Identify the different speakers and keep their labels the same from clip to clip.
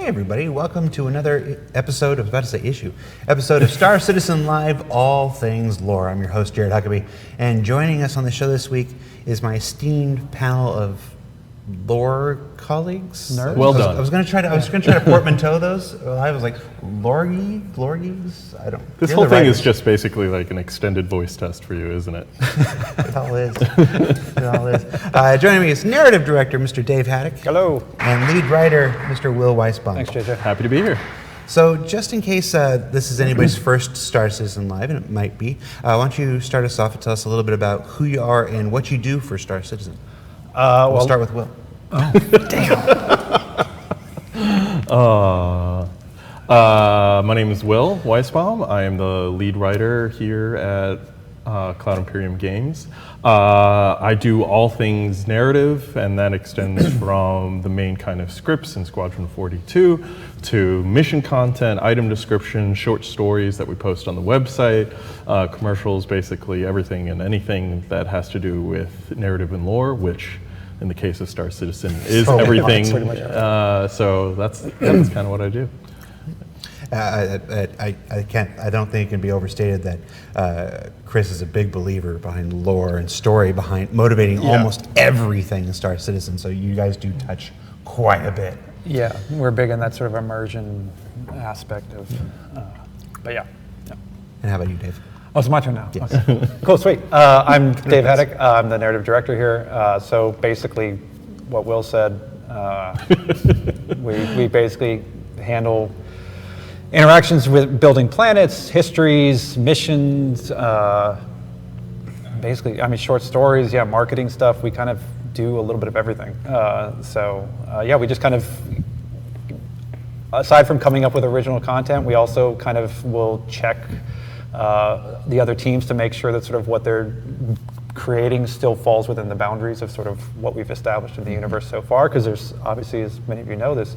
Speaker 1: Hey everybody, welcome to another episode of, episode of Star Citizen Live, all things lore. I'm your host, Jared Huckabee, and joining us on the show this week is my esteemed panel of lore colleagues.
Speaker 2: Nerds?
Speaker 1: Well
Speaker 2: done.
Speaker 1: I was going to try to portmanteau those. I was like, lorgies? I don't.
Speaker 2: This whole thing is just basically like an extended voice test for you, isn't it?
Speaker 1: It all is. It all is. Joining me is narrative director, Mr. Dave Haddock.
Speaker 2: Hello.
Speaker 1: And lead writer, Mr. Will Weissbaum.
Speaker 3: Thanks, JJ.
Speaker 2: Happy to be here.
Speaker 1: So just in case this is anybody's first Star Citizen Live, and it might be, why don't you start us off and tell us a little bit about who you are and what you do for Star Citizen? We'll start with Will.
Speaker 3: Oh, damn.
Speaker 2: My name is Will Weissbaum. I am the lead writer here at Cloud Imperium Games. I do all things narrative, and that extends from the main kind of scripts in Squadron 42 to mission content, item description, short stories that we post on the website, commercials, basically everything and anything that has to do with narrative and lore, which in the case of Star Citizen is everything. So that's kind of what I do.
Speaker 1: I don't think it can be overstated that Chris is a big believer behind lore and story behind motivating almost everything in Star Citizen. So you guys do touch quite a bit.
Speaker 3: Yeah, we're big in that sort of immersion aspect of, but yeah.
Speaker 1: And how about you, Dave?
Speaker 3: Oh, it's my turn now.
Speaker 1: Yes.
Speaker 3: Okay. Cool, sweet. I'm Dave Haddock. I'm the narrative director here. So basically, what Will said, we basically handle interactions with building planets, histories, missions, basically, I mean, short stories, marketing stuff. We kind of do a little bit of everything. We just kind of, aside from coming up with original content, we also kind of will check the other teams to make sure that sort of what they're creating still falls within the boundaries of sort of what we've established in the universe so far, because there's obviously, as many of you know, there's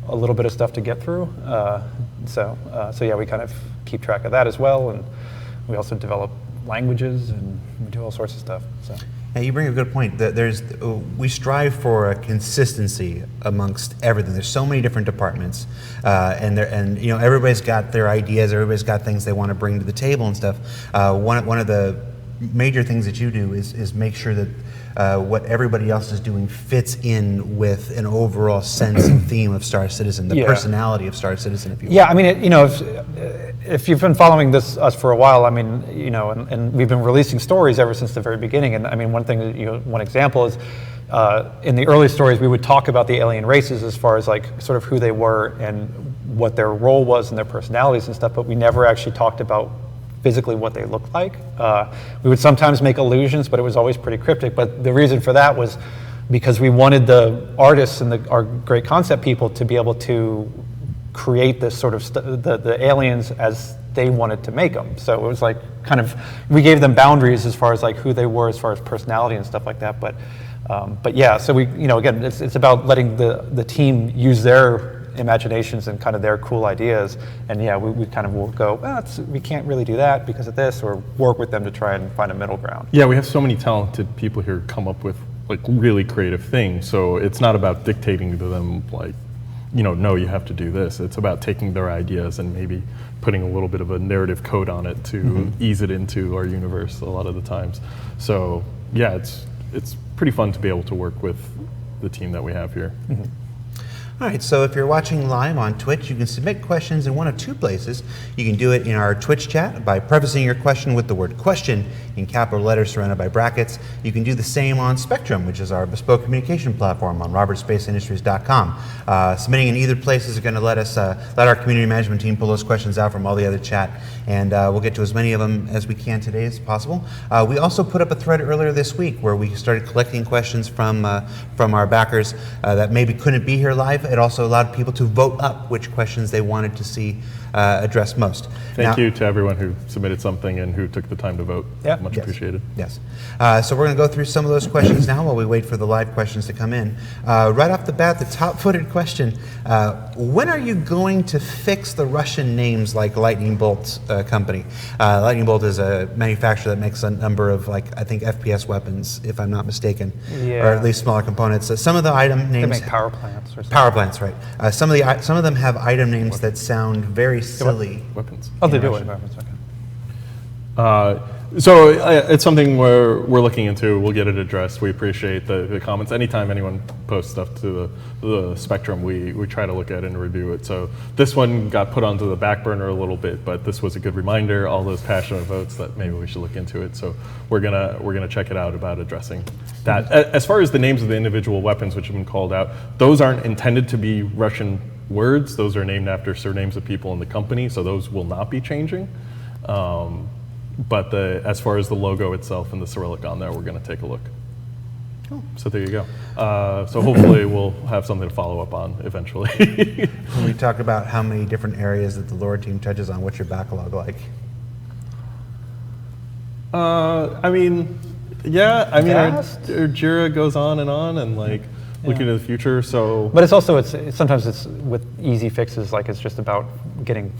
Speaker 3: a little bit of stuff to get through. We kind of keep track of that as well, and we also develop languages and we do all sorts of stuff. So.
Speaker 1: Now you bring a good point. That we strive for a consistency amongst everything. There's so many different departments, and everybody's got their ideas. Everybody's got things they want to bring to the table and stuff. One of the major things that you do is make sure that what everybody else is doing fits in with an overall sense and theme of Star Citizen, the personality of Star Citizen, if you will.
Speaker 3: Yeah, I mean, if you've been following us for a while, I mean, and we've been releasing stories ever since the very beginning. And I mean, one example is in the early stories, we would talk about the alien races as far as like sort of who they were and what their role was and their personalities and stuff, but we never actually talked about physically what they looked like. We would sometimes make allusions, but it was always pretty cryptic. But the reason for that was because we wanted the artists and our great concept people to be able to create this sort of the aliens as they wanted to make them. So it was like kind of, we gave them boundaries as far as like who they were as far as personality and stuff like that. But yeah, so we, again, it's about letting the team use their imaginations and kind of their cool ideas, and we kind of will go, we can't really do that because of this, or work with them to try and find a middle ground.
Speaker 2: Yeah, we have so many talented people here come up with like really creative things, so it's not about dictating to them like, no, you have to do this. It's about taking their ideas and maybe putting a little bit of a narrative code on it to ease it into our universe a lot of the times. So yeah, it's pretty fun to be able to work with the team that we have here.
Speaker 1: All right, so if you're watching live on Twitch, you can submit questions in one of two places. You can do it in our Twitch chat by prefacing your question with the word question in capital letters surrounded by brackets. You can do the same on Spectrum, which is our bespoke communication platform on robertspaceindustries.com. Submitting in either place is going to let our community management team pull those questions out from all the other chat, and we'll get to as many of them as we can today as possible. We also put up a thread earlier this week where we started collecting questions from our backers that maybe couldn't be here live. It also allowed people to vote up which questions they wanted to see address most.
Speaker 2: Thank you to everyone who submitted something and who took the time to vote.
Speaker 3: Yeah.
Speaker 2: Much
Speaker 1: Yes.
Speaker 2: appreciated.
Speaker 1: Yes. So we're going to go through some of those questions now while we wait for the live questions to come in. Right off the bat, the top-footed question, when are you going to fix the Russian names like Lightning Bolt company? Lightning Bolt is a manufacturer that makes a number of, like, I think FPS weapons, if I'm not mistaken,
Speaker 3: Yeah.
Speaker 1: or at least smaller components. Some of the item
Speaker 3: They
Speaker 1: names...
Speaker 3: make power plants or something.
Speaker 1: Power plants, right. Some of them have item names that sound very silly.
Speaker 2: Weapons.
Speaker 3: Oh, they
Speaker 1: in
Speaker 3: do.
Speaker 1: Russian.
Speaker 3: Okay.
Speaker 2: So it's something we're looking into. We'll get it addressed. We appreciate the comments. Anytime anyone posts stuff to the Spectrum, we try to look at it and review it. So this one got put onto the back burner a little bit, but this was a good reminder, all those passionate votes, that maybe we should look into it. So we're gonna check it out about addressing that. As far as the names of the individual weapons which have been called out, those aren't intended to be Russian words. Those are named after surnames of people in the company, so those will not be changing. But as far as the logo itself and the Cyrillic on there, we're going to take a look. Cool. So there you go. So hopefully we'll have something to follow up on eventually.
Speaker 1: When we talk about how many different areas that the lore team touches on, what's your backlog like?
Speaker 2: I mean, yeah. I mean, our Jira goes on and like looking to the future. So,
Speaker 3: But it's also sometimes it's with easy fixes, like it's just about getting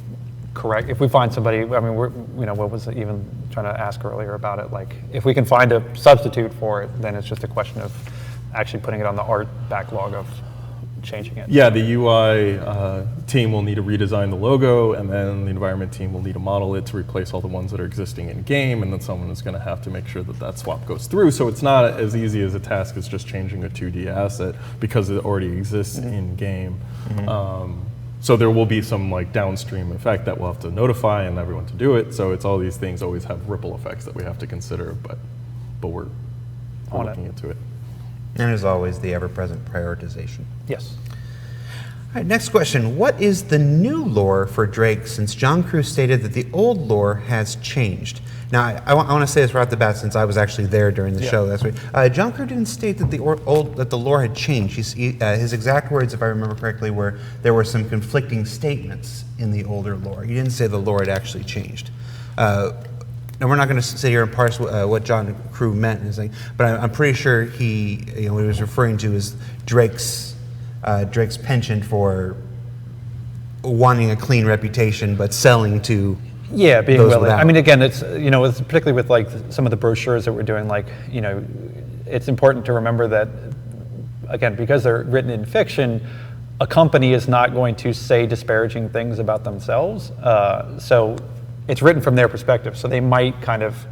Speaker 3: correct. If we find somebody, I mean, what was it even trying to ask earlier about it? Like, if we can find a substitute for it, then it's just a question of actually putting it on the art backlog of changing it.
Speaker 2: yeah, the UI team will need to redesign the logo, and then the environment team will need to model it to replace all the ones that are existing in game, and then someone is going to have to make sure that that swap goes through. So it's not as easy as a task as just changing a 2D asset because it already exists in game. So there will be some like downstream effect that we'll have to notify and everyone to do it. So it's all these things always have ripple effects that we have to consider, but we're looking into it.
Speaker 1: And as always, the ever-present prioritization.
Speaker 3: Yes.
Speaker 1: All right, next question. What is the new lore for Drake, since John Crew stated that the old lore has changed? Now, I want to say this right off the bat, since I was actually there during the show last week. John Crew didn't state that the lore had changed. His exact words, if I remember correctly, were there were some conflicting statements in the older lore. He didn't say the lore had actually changed. And we're not going to sit here and parse what John Crew meant, and everything, but I'm pretty sure what he was referring to is Drake's penchant for wanting a clean reputation, but selling to
Speaker 3: Yeah, being
Speaker 1: those
Speaker 3: willing.
Speaker 1: without.
Speaker 3: I mean, again, it's it's particularly with like some of the brochures that we're doing. Like, it's important to remember that, again, because they're written in fiction, a company is not going to say disparaging things about themselves. So it's written from their perspective. So they might kind of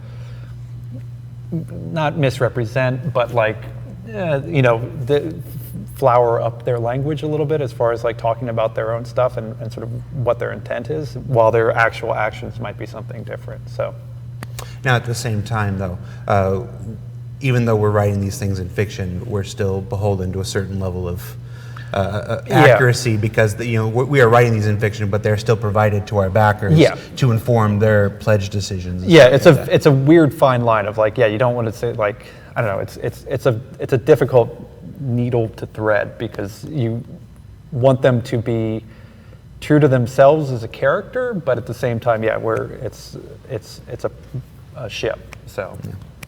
Speaker 3: not misrepresent, but like, flower up their language a little bit as far as like talking about their own stuff and sort of what their intent is, while their actual actions might be something different. So
Speaker 1: Now, at the same time, though, even though we're writing these things in fiction, we're still beholden to a certain level of accuracy, because we are writing these in fiction, but they're still provided to our backers to inform their pledge decisions.
Speaker 3: Yeah, it's a weird fine line of like, you don't want to say like, I don't know, it's a difficult needle to thread, because you want them to be true to themselves as a character, but at the same time, it's a ship. So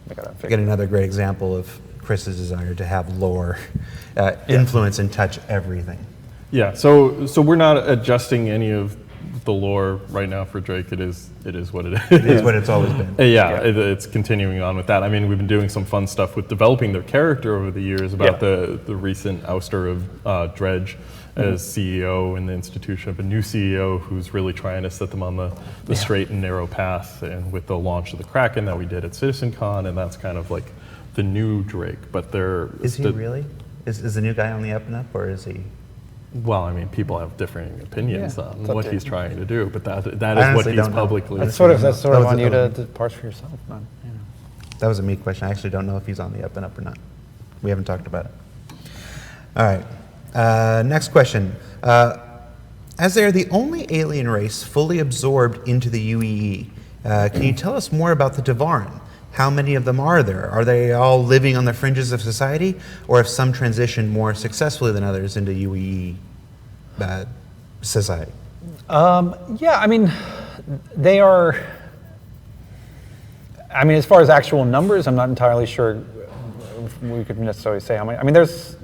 Speaker 3: we gotta figure.
Speaker 1: Get another great example of Chris's desire to have lore influence and touch everything.
Speaker 2: Yeah, so we're not adjusting any of the lore right now for Drake. It is what it is.
Speaker 1: It is what it's always been.
Speaker 2: It's continuing on with that. I mean, we've been doing some fun stuff with developing their character over the years about the recent ouster of Dredge as CEO in the institution of a new CEO who's really trying to set them on the straight and narrow path, and with the launch of the Kraken that we did at CitizenCon, and that's kind of like the new Drake. But
Speaker 1: Is he really? Is the new guy on the up and up, or is he?
Speaker 2: Well, I mean, people have differing opinions on what he's trying to do, but that is
Speaker 1: honestly
Speaker 2: what he's
Speaker 1: don't know.
Speaker 2: publicly.
Speaker 3: That's sort of on you
Speaker 1: a-
Speaker 3: to parse for yourself, man.
Speaker 1: That was a me question. I actually don't know if he's on the up and up or not. We haven't talked about it. All right. Next question. As they are the only alien race fully absorbed into the UEE, can you tell us more about the Tavaran? How many of them are there? Are they all living on the fringes of society, or have some transitioned more successfully than others into UEE society?
Speaker 3: Yeah, I mean, they are. I mean, as far as actual numbers, I'm not entirely sure if we could necessarily say how many. I mean, there's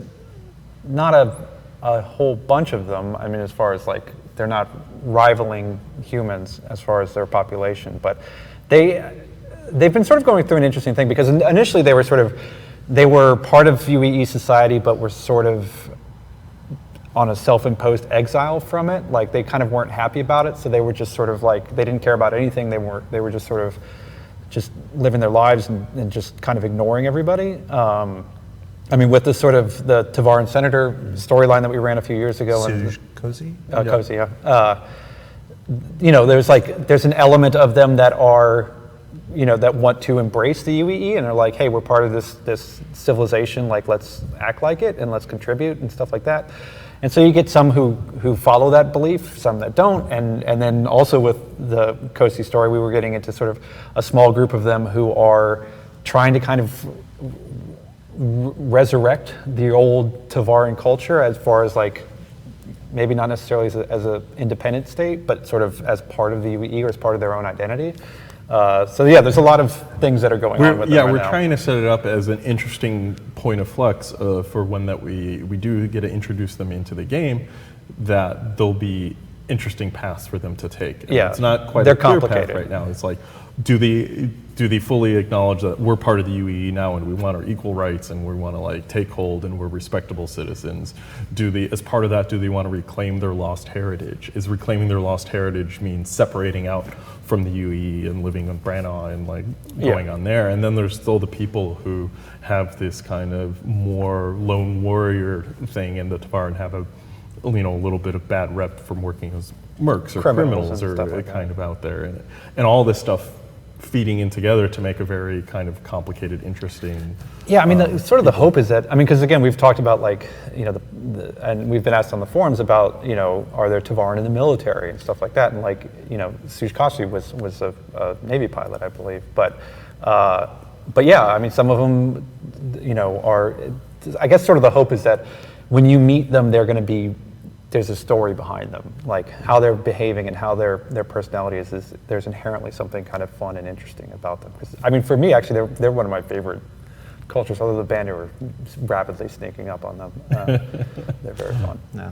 Speaker 3: not a whole bunch of them. I mean, as far as like, they're not rivaling humans as far as their population, but they've been sort of going through an interesting thing because initially they were part of UEE society, but were sort of on a self-imposed exile from it. Like they kind of weren't happy about it, so they were just sort of like, they didn't care about anything. They were just sort of just living their lives and just kind of ignoring everybody. I mean, with the sort of the Tavar and Senator storyline that we ran a few years ago.
Speaker 1: Cozy?
Speaker 3: Cozy, yeah. You know, there's an element of them that are, you know, that want to embrace the UEE and are like, hey, we're part of this civilization, like let's act like it and let's contribute and stuff like that. And so you get some who follow that belief, some that don't, and then also with the Cozy story, we were getting into sort of a small group of them who are trying to kind of resurrect the old Tavaran culture as far as like, maybe not necessarily as a independent state, but sort of as part of the UEE or as part of their own identity. So yeah, there's a lot of things that are going on with them right
Speaker 2: we're
Speaker 3: now.
Speaker 2: trying to set it up as an interesting point of flux for when that we do get to introduce them into the game, that there'll be interesting paths for them to take. And
Speaker 3: Yeah,
Speaker 2: it's not quite
Speaker 3: they're
Speaker 2: a clear
Speaker 3: complicated.
Speaker 2: path right now. It's like, do they fully acknowledge that we're part of the UEE now and we want our equal rights and we want to like take hold and we're respectable citizens? As part of that, do they want to reclaim their lost heritage? Is reclaiming their lost heritage means separating out from the UEE and living on Branagh and like going on there? And then there's still the people who have this kind of more lone warrior thing, and the Tavar have a little bit of bad rep from working as mercs or criminals
Speaker 3: and
Speaker 2: or
Speaker 3: stuff like
Speaker 2: kind of out there, and all this stuff feeding in together to make a very kind of complicated, interesting.
Speaker 3: Yeah, I mean, the hope is that, I mean, because again, we've talked about like, you know, and we've been asked on the forums about, you know, are there Tavaran in the military and stuff like that, and like, you know, Costigan was a Navy pilot, I believe, but yeah, I mean, some of them, you know, are, I guess sort of the hope is that when you meet them, they're going to be, there's a story behind them, like how they're behaving and how their personality is there's inherently something kind of fun and interesting about them. 'Cause, I mean, for me, actually, they're one of my favorite cultures, other than the band who are rapidly sneaking up on them. They're very fun.
Speaker 1: No,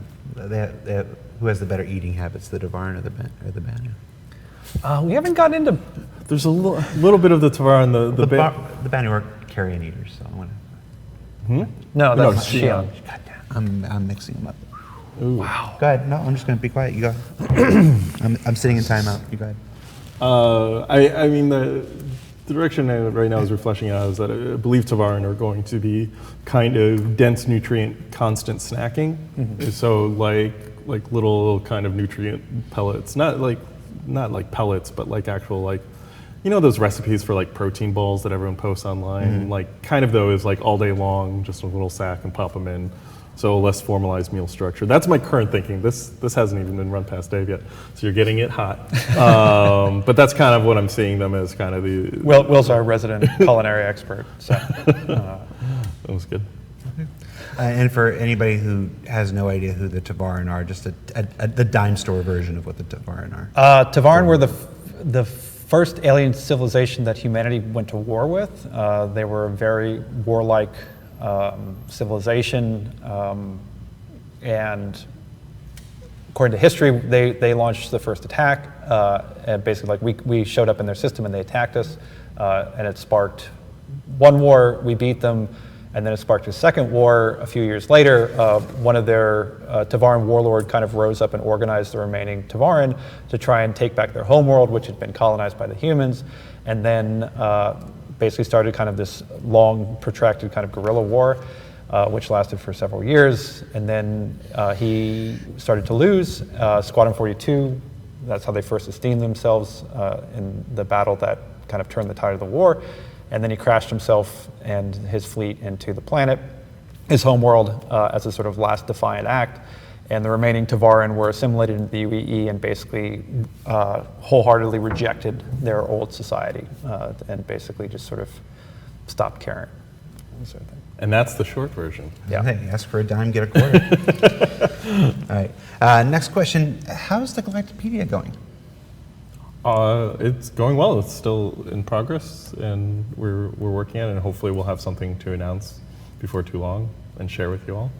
Speaker 1: who has the better eating habits, the Tavar or the Banu?
Speaker 3: We haven't gotten into.
Speaker 2: There's a little bit of the Tavar and
Speaker 1: the Banu are carrion eaters, so I want to.
Speaker 3: No, that's
Speaker 2: Shion.
Speaker 3: Shion.
Speaker 1: I'm mixing them up.
Speaker 2: Ooh.
Speaker 3: Wow.
Speaker 1: Go ahead. No, I'm just going to be quiet. You go. I'm sitting in timeout. You go ahead.
Speaker 2: I mean, the direction right now as we're fleshing out is that I believe Tavaran are going to be kind of dense nutrient constant snacking. Mm-hmm. So like little kind of nutrient pellets, not like pellets, but like actual like, you know, those recipes for like protein balls that everyone posts online,
Speaker 1: Mm-hmm.
Speaker 2: like kind of those like all day long, just a little sack and pop them in. So a less formalized meal structure. That's my current thinking. This hasn't even been run past Dave yet, so you're getting it hot. But that's kind of what I'm seeing them as, kind of the.
Speaker 3: Will's our resident culinary expert. So
Speaker 2: that was good.
Speaker 1: And for anybody who has no idea who the Tavaran are, just the dime store version of what the Tavaran are.
Speaker 3: Tavaran were the first alien civilization that humanity went to war with. They were a very warlike civilization, and according to history, they launched the first attack, and basically like we showed up in their system and they attacked us, and it sparked one war, we beat them, and then it sparked a second war a few years later. One of their Tavaran warlord kind of rose up and organized the remaining Tavaran to try and take back their homeworld, which had been colonized by the humans, and then basically started kind of this long, protracted kind of guerrilla war, which lasted for several years. And then he started to lose. Squadron 42, that's how they first esteemed themselves in the battle that kind of turned the tide of the war. And then he crashed himself and his fleet into the planet, his homeworld, as a sort of last defiant act. And the remaining Tavaran were assimilated into the UEE and basically wholeheartedly rejected their old society and basically just sort of stopped caring. Sort of thing.
Speaker 2: And that's the short version.
Speaker 3: Yeah.
Speaker 1: Hey, ask for a dime, get a quarter. All right. Next question. How's the Galactopedia going?
Speaker 2: It's going well. It's still in progress, and we're working on it, and hopefully we'll have something to announce before too long and share with you all.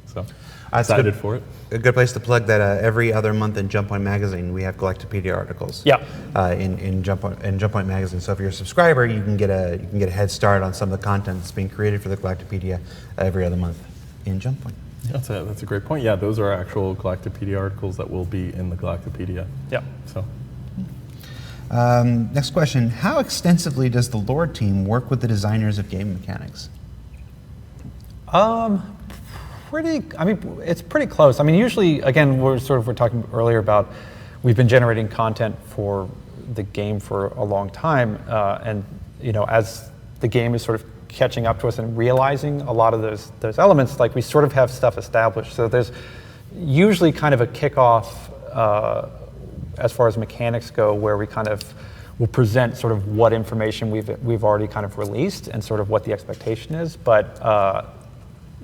Speaker 2: So excited for it.
Speaker 1: A good place to plug that every other month in Jump Point Magazine, we have Galactopedia articles.
Speaker 3: Yeah.
Speaker 1: In Jump Point Magazine. So if you're a subscriber, you can get a head start on some of the content that's being created for the Galactopedia every other month in Jump Point.
Speaker 2: That's a great point. Yeah, those are actual Galactopedia articles that will be in the Galactopedia.
Speaker 3: Yeah.
Speaker 2: So.
Speaker 1: Next question. How extensively does the lore team work with the designers of game mechanics?
Speaker 3: It's pretty close. I mean, usually, again, we're talking earlier about we've been generating content for the game for a long time, and as the game is sort of catching up to us and realizing a lot of those elements, like we sort of have stuff established. So there's usually kind of a kickoff as far as mechanics go, where we kind of will present sort of what information we've already kind of released and sort of what the expectation is, but.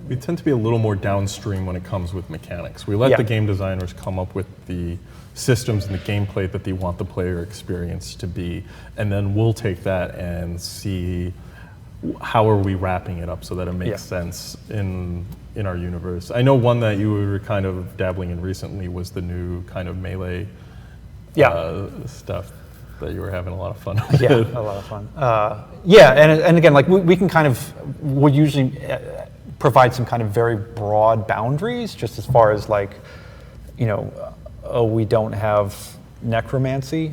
Speaker 2: We tend to be a little more downstream when it comes with mechanics. We let the game designers come up with the systems and the gameplay that they want the player experience to be, and then we'll take that and see how are we wrapping it up so that it makes sense in our universe. I know one that you were kind of dabbling in recently was the new kind of melee stuff that you were having a lot of fun with.
Speaker 3: Yeah, a lot of fun. And again, like we can kind of, we'll usually provide some kind of very broad boundaries, just as far as like, we don't have necromancy,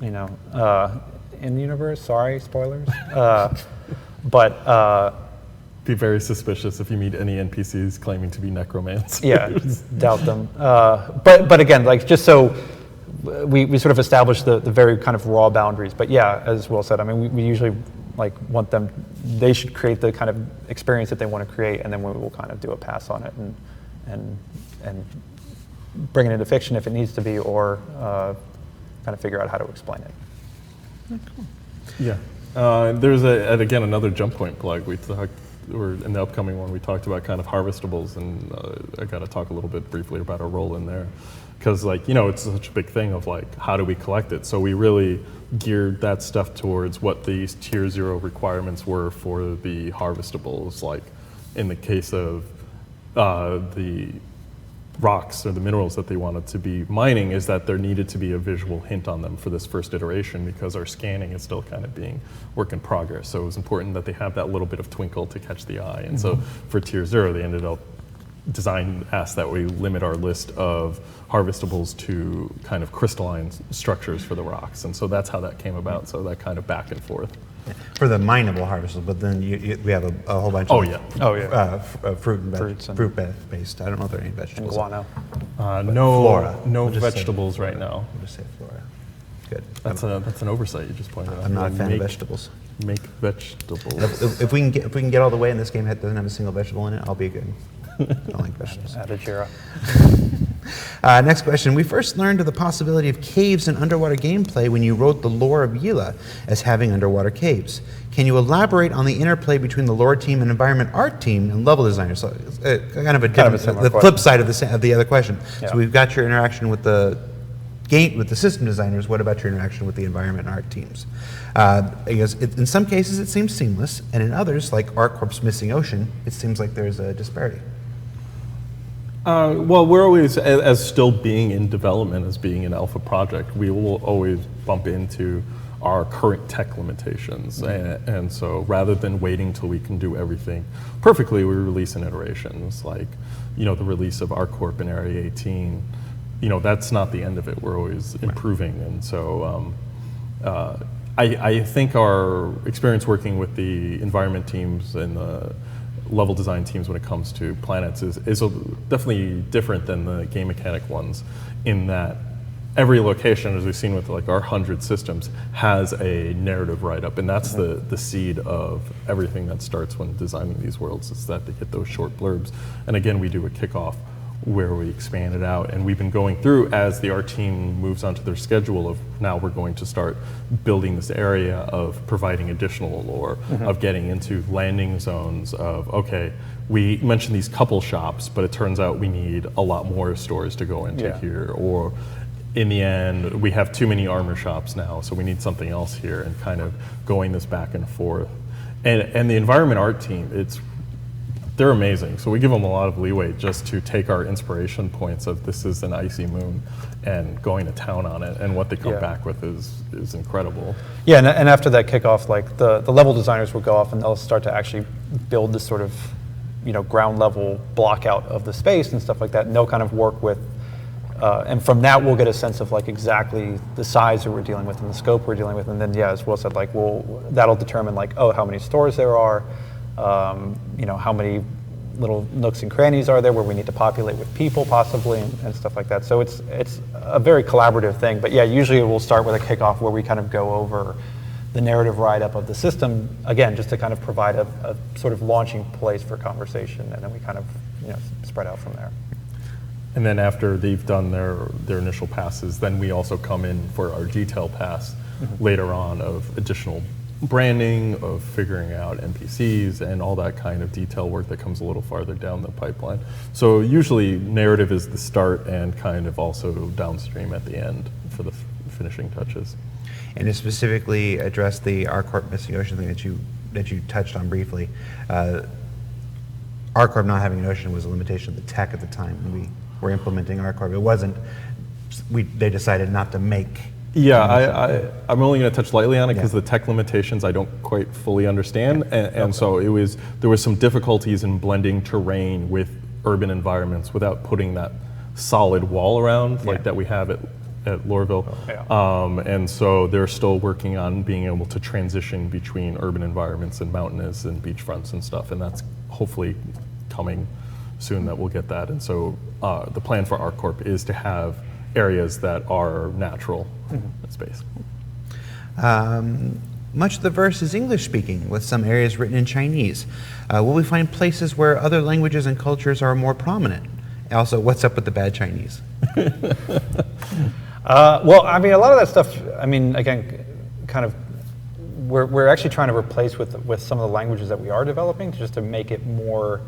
Speaker 3: in the universe. Sorry, spoilers. But
Speaker 2: be very suspicious if you meet any NPCs claiming to be necromancers.
Speaker 3: Yeah, doubt them. But again, like just so we sort of establish the very kind of raw boundaries. But yeah, as Will said, I mean, we usually want them, they should create the kind of experience that they want to create, and then we will kind of do a pass on it and bring it into fiction if it needs to be, or kind of figure out how to explain it.
Speaker 1: Cool.
Speaker 2: Yeah. There's again another Jump Point plug. Or in the upcoming one, we talked about kind of harvestables, and I got to talk a little bit briefly about our role in there, because it's such a big thing of how do we collect it. So we really geared that stuff towards what these tier 0 requirements were for the harvestables. Like in the case of the rocks or the minerals that they wanted to be mining, is that there needed to be a visual hint on them for this first iteration, because our scanning is still kind of being work in progress. So it was important that they have that little bit of twinkle to catch the eye. And so for tier 0, they ended up asked that we limit our list of harvestables to kind of crystalline structures for the rocks. And so that's how that came about. So that kind of back and forth.
Speaker 1: For the mineable harvestables, but then we have a whole bunch of fruit and based. I don't know if there are any vegetables.
Speaker 3: And guano.
Speaker 2: No,
Speaker 1: flora.
Speaker 2: No vegetables right now.
Speaker 1: We'll just say flora. Good.
Speaker 2: That's an oversight you just pointed out.
Speaker 1: I'm not a fan of vegetables.
Speaker 2: Make vegetables.
Speaker 1: If we can get all the way and this game doesn't have a single vegetable in it, I'll be good. I don't like vegetables.
Speaker 3: Add a Jira.
Speaker 1: Next question. We first learned of the possibility of caves in underwater gameplay when you wrote the lore of Yila as having underwater caves. Can you elaborate on the interplay between the lore team and environment art team and level designers? So, kind of the flip side of the other question.
Speaker 3: Yeah.
Speaker 1: So we've got your interaction with the system designers. What about your interaction with the environment and art teams? In some cases it seems seamless, and in others, like ArcCorp's Missing Ocean, it seems like there's a disparity.
Speaker 2: Well, we're always, as still being in development, as being an alpha project, we will always bump into our current tech limitations. And so rather than waiting till we can do everything perfectly, we release in iterations. Like, the release of ArcCorp in Area 18, that's not the end of it. We're always improving. And so I think our experience working with the environment teams and the level design teams when it comes to planets is definitely different than the game mechanic ones, in that every location, as we've seen with our 100 systems, has a narrative write-up, and that's the seed of everything that starts when designing these worlds, is that they get those short blurbs. And again, we do a kickoff where we expand it out. And we've been going through as the art team moves onto their schedule of now we're going to start building this area of providing additional lore, of getting into landing zones of, okay, we mentioned these couple shops, but it turns out we need a lot more stores to go into here. Or in the end, we have too many armor shops now, so we need something else here, and kind of going this back and forth. And the environment art team, they're amazing. So we give them a lot of leeway just to take our inspiration points of this is an icy moon and going to town on it, and what they come back with is incredible.
Speaker 3: Yeah, and after that kickoff, like the level designers will go off and they'll start to actually build this sort of, ground level block out of the space and stuff like that. And they'll kind of work with, and from that we'll get a sense of like exactly the size that we're dealing with and the scope we're dealing with. And then as Will said, like, that'll determine like, how many stores there are. How many little nooks and crannies are there where we need to populate with people possibly and stuff like that. So it's a very collaborative thing. But yeah, usually we'll start with a kickoff where we kind of go over the narrative write-up of the system, again, just to kind of provide a sort of launching place for conversation, and then we kind of spread out from there.
Speaker 2: And then after they've done their initial passes, then we also come in for our detail pass later on of additional branding, of figuring out NPCs and all that kind of detail work that comes a little farther down the pipeline. So usually narrative is the start and kind of also downstream at the end for the finishing touches.
Speaker 1: And to specifically address the ArcCorp Missing Ocean thing that you touched on briefly, ArcCorp not having an ocean was a limitation of the tech at the time when we were implementing ArcCorp. It wasn't, they decided not to make.
Speaker 2: Yeah, I'm only going to touch lightly on it because the tech limitations I don't quite fully understand, and so there was some difficulties in blending terrain with urban environments without putting that solid wall around like that we have at Lorville, and so they're still working on being able to transition between urban environments and mountainous and beachfronts and stuff, and that's hopefully coming soon that we'll get that. And so the plan for ArcCorp is to have areas that are natural in space.
Speaker 1: Much of the verse is English speaking, with some areas written in Chinese. Will we find places where other languages and cultures are more prominent? Also, what's up with the bad Chinese?
Speaker 3: Well, I mean, a lot of that stuff, I mean, again, kind of, we're actually trying to replace with some of the languages that we are developing just to make it more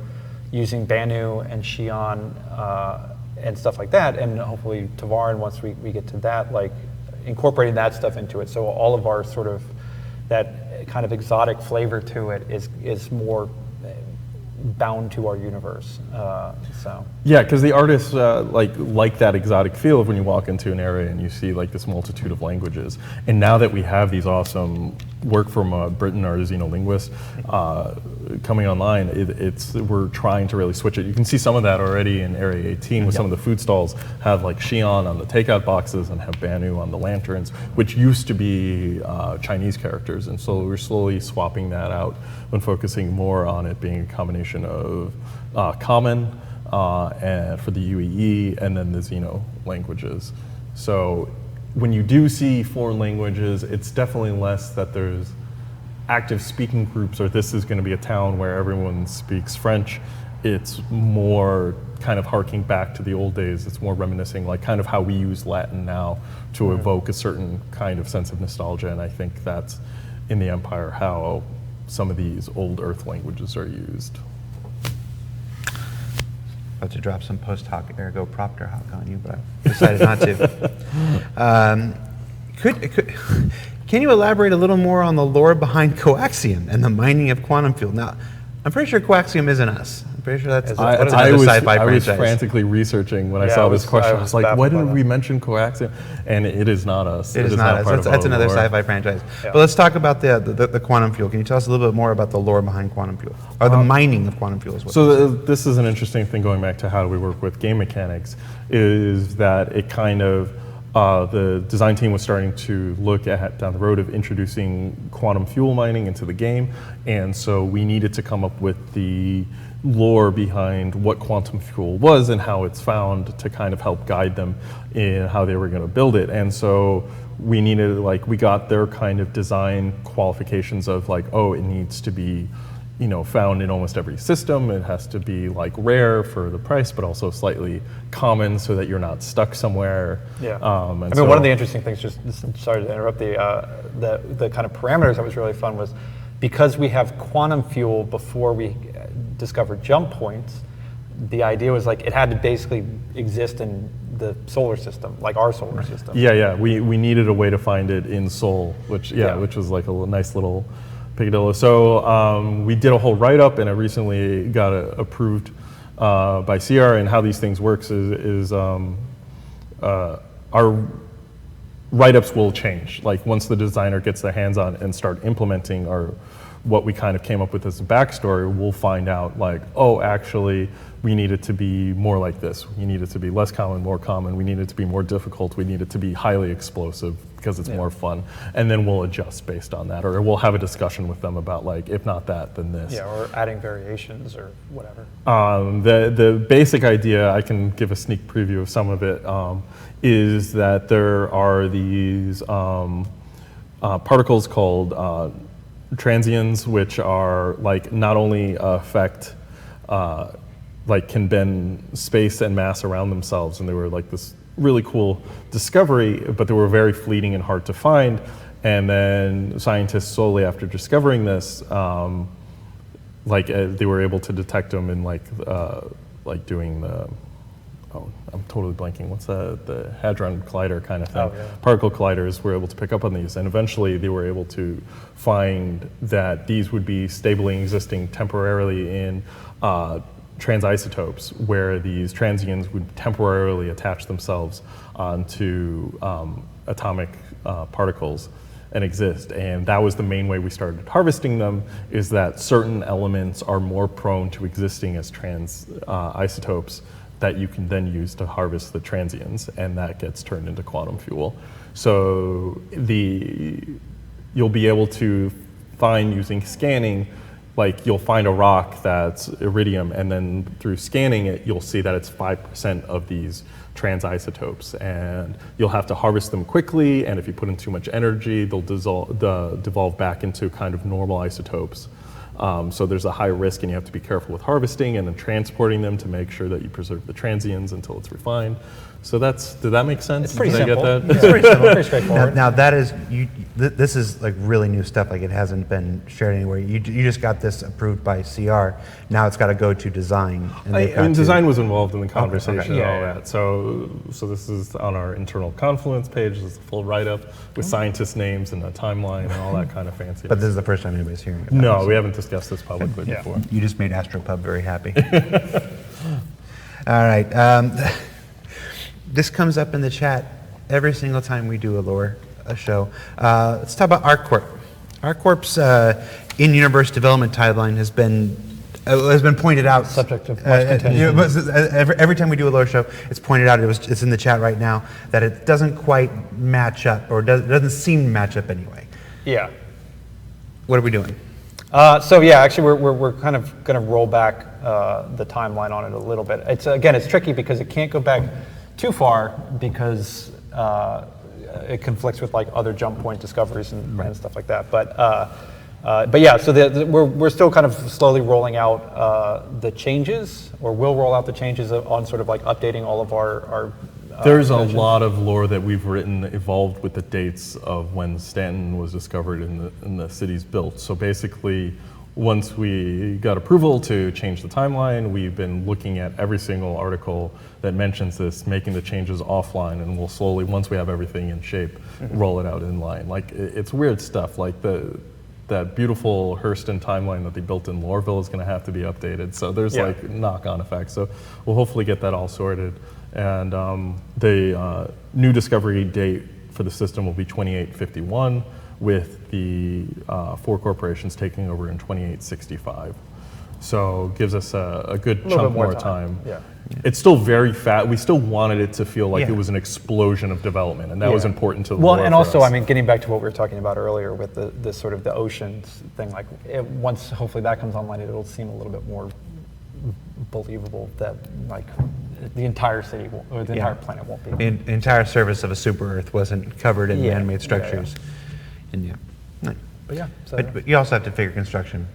Speaker 3: using Banu and Xi'an and stuff like that, and hopefully Tavar, and once we get to that, like incorporating that stuff into it. So all of our sort of, that kind of exotic flavor to it is more bound to our universe.
Speaker 2: Yeah, because the artists like that exotic feel of when you walk into an area and you see like this multitude of languages. And now that we have these awesome work from Britain, our xenolinguist, coming online, we're trying to really switch it. You can see some of that already in Area 18 with some of the food stalls have like Xi'an on the takeout boxes and have Banu on the lanterns, which used to be Chinese characters. And so we're slowly swapping that out and focusing more on it being a combination of common and for the UEE and then the Xeno languages. So when you do see foreign languages, it's definitely less that there's active speaking groups or this is going to be a town where everyone speaks French. It's more kind of harking back to the old days. It's more reminiscing like kind of how we use Latin now to evoke a certain kind of sense of nostalgia. And I think that's in the Empire how some of these old Earth languages are used.
Speaker 1: About to drop some post hoc ergo propter hoc on you, but I decided not to. Can you elaborate a little more on the lore behind coaxium and the mining of quantum fuel? Now, I'm pretty sure coaxium isn't us. I'm pretty sure that's another sci-fi franchise.
Speaker 2: I was frantically researching when I saw this question. I was like, why didn't we mention coaxium? And it is not us.
Speaker 1: It is not us. That's another sci-fi franchise. Yeah. But let's talk about the quantum fuel. Can you tell us a little bit more about the lore behind quantum fuel? Or the mining of quantum fuel is what
Speaker 2: this is an interesting thing going back to how do we work with game mechanics, is that it kind of, the design team was starting to look at down the road of introducing quantum fuel mining into the game, and so we needed to come up with the lore behind what quantum fuel was and how it's found to kind of help guide them in how they were going to build it. And so we needed, we got their kind of design qualifications of it needs to be found in almost every system. It has to be like rare for the price, but also slightly common so that you're not stuck somewhere.
Speaker 3: Yeah.
Speaker 2: And
Speaker 3: I mean, one of the interesting things, sorry to interrupt, the kind of parameters that was really fun was because we have quantum fuel before we discovered jump points, the idea was like it had to basically exist in the solar system, like our solar system.
Speaker 2: Yeah. We needed a way to find it in Sol, which was like a nice little peccadillo. So we did a whole write-up, and it recently got approved by CR. And how these things works is our write-ups will change. Like once the designer gets their hands on and start implementing what we kind of came up with as a backstory, we'll find out like, oh, actually, we need it to be more like this. We need it to be less common, more common. We need it to be more difficult. We need it to be highly explosive because it's more fun. And then we'll adjust based on that, or we'll have a discussion with them about like, if not that, then this.
Speaker 3: Yeah, or adding variations or whatever.
Speaker 2: The basic idea, I can give a sneak preview of some of it, is that there are these particles called transients, which are like not only affect like can bend space and mass around themselves, and they were like this really cool discovery, but they were very fleeting and hard to find. And then scientists slowly after discovering this, they were able to detect them in like doing the, I'm totally blanking. What's the Hadron Collider kind of thing?
Speaker 3: Oh, yeah.
Speaker 2: Particle colliders were able to pick up on these, and eventually they were able to find that these would be stably existing temporarily in transisotopes, where these transients would temporarily attach themselves onto atomic particles and exist. And that was the main way we started harvesting them, is that certain elements are more prone to existing as isotopes that you can then use to harvest the transients, and that gets turned into quantum fuel. So you'll be able to find, using scanning, like you'll find a rock that's iridium, and then through scanning it, you'll see that it's 5% of these isotopes, and you'll have to harvest them quickly, and if you put in too much energy, they'll devolve back into kind of normal isotopes. So there's a high risk, and you have to be careful with harvesting and then transporting them to make sure that you preserve the transients until it's refined. So did that make sense?
Speaker 3: It's pretty
Speaker 2: Did I
Speaker 3: simple.
Speaker 2: get that?
Speaker 3: It's pretty simple, pretty straightforward.
Speaker 1: Now that is this is like really new stuff. Like it hasn't been shared anywhere. You just got this approved by CR. Now it's got to go to design. And
Speaker 2: design was involved in the conversation
Speaker 1: okay.
Speaker 2: and all that. So this is on our internal Confluence page. This is a full write-up with scientists' names and a timeline and all that kind of fancy.
Speaker 1: But this is the first time anybody's hearing about
Speaker 2: No,
Speaker 1: this.
Speaker 2: we haven't discussed this publicly before.
Speaker 1: You just made AstroPub very happy. All right. This comes up in the chat every single time we do a show. Let's talk about ArcCorp. ArcCorp's in-universe development timeline has been pointed out.
Speaker 3: Subject of much contention.
Speaker 1: Every time we do a lore show, it's pointed out. It's in the chat right now that it doesn't quite match up, or doesn't seem to match up anyway.
Speaker 3: Yeah.
Speaker 1: What are we doing?
Speaker 3: Actually, we're kind of going to roll back the timeline on it a little bit. It's tricky because it can't go back too far because it conflicts with like other jump point discoveries and stuff like that. We're still kind of slowly rolling out the changes, or will roll out the changes on sort of like updating all of our
Speaker 2: There's a lot of lore that we've written evolved with the dates of when Stanton was discovered and the cities built. So basically, once we got approval to change the timeline, we've been looking at every single article that mentions this, making the changes offline, and we'll slowly, once we have everything in shape, roll it out in line. Like it's weird stuff, like that beautiful Hurston timeline that they built in Loreville is going to have to be updated. So there's like knock-on effects. So we'll hopefully get that all sorted. And the new discovery date for the system will be 2851, with the 4 corporations taking over in 2865. So gives us a good chunk more time.
Speaker 3: Yeah.
Speaker 2: It's still very fast. We still wanted it to feel like it was an explosion of development, and that was important to the
Speaker 3: Well,
Speaker 2: lore
Speaker 3: and
Speaker 2: for
Speaker 3: also,
Speaker 2: us.
Speaker 3: I mean, getting back to what we were talking about earlier with the sort of the oceans thing, like once hopefully that comes online, it'll seem a little bit more believable that like the entire city or the entire planet won't be.
Speaker 1: The entire surface of a super Earth wasn't covered in man-made structures.
Speaker 3: But yeah, so
Speaker 1: But you also have to figure construction.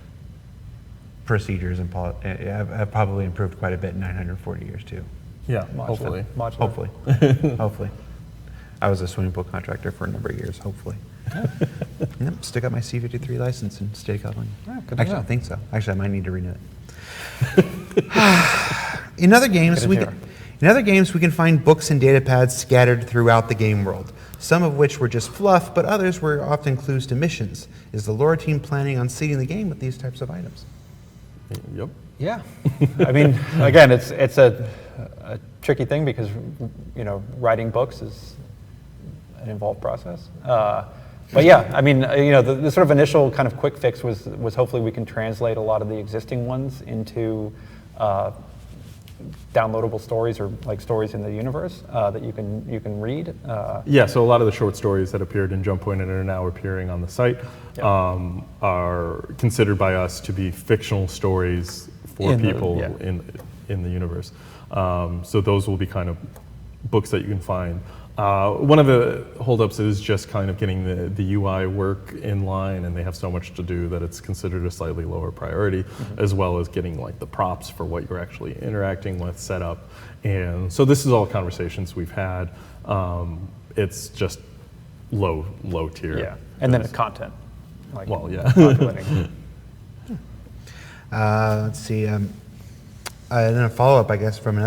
Speaker 1: procedures and have probably improved quite a bit in 940 years too.
Speaker 2: Yeah,
Speaker 3: Modular.
Speaker 2: hopefully.
Speaker 3: Modular.
Speaker 1: Hopefully, hopefully. I was a swimming pool contractor for a number of years. Hopefully. Yep, still got my C-53 license in state of California.
Speaker 3: good to
Speaker 1: Actually,
Speaker 3: know.
Speaker 1: I think so. Actually, I might need to renew it. In other games, we can find books and data pads scattered throughout the game world. Some of which were just fluff, but others were often clues to missions. Is the lore team planning on seeding the game with these types of items?
Speaker 2: Yep.
Speaker 3: Yeah, I mean, again, it's a tricky thing because writing books is an involved process. But yeah, I mean, the sort of initial kind of quick fix was hopefully we can translate a lot of the existing ones into downloadable stories or like stories in the universe that you can read.
Speaker 2: Yeah, so a lot of the short stories that appeared in Jump Point and are now appearing on the site are considered by us to be fictional stories for people in the universe. So those will be kind of books that you can find. One of the holdups is just kind of getting the UI work in line, and they have so much to do that it's considered a slightly lower priority, as well as getting like the props for what you're actually interacting with set up. And so this is all conversations we've had. It's just low tier.
Speaker 3: Yeah, and then it's content. Like,
Speaker 2: well, yeah.
Speaker 1: Let's see. And then a follow-up, I guess, from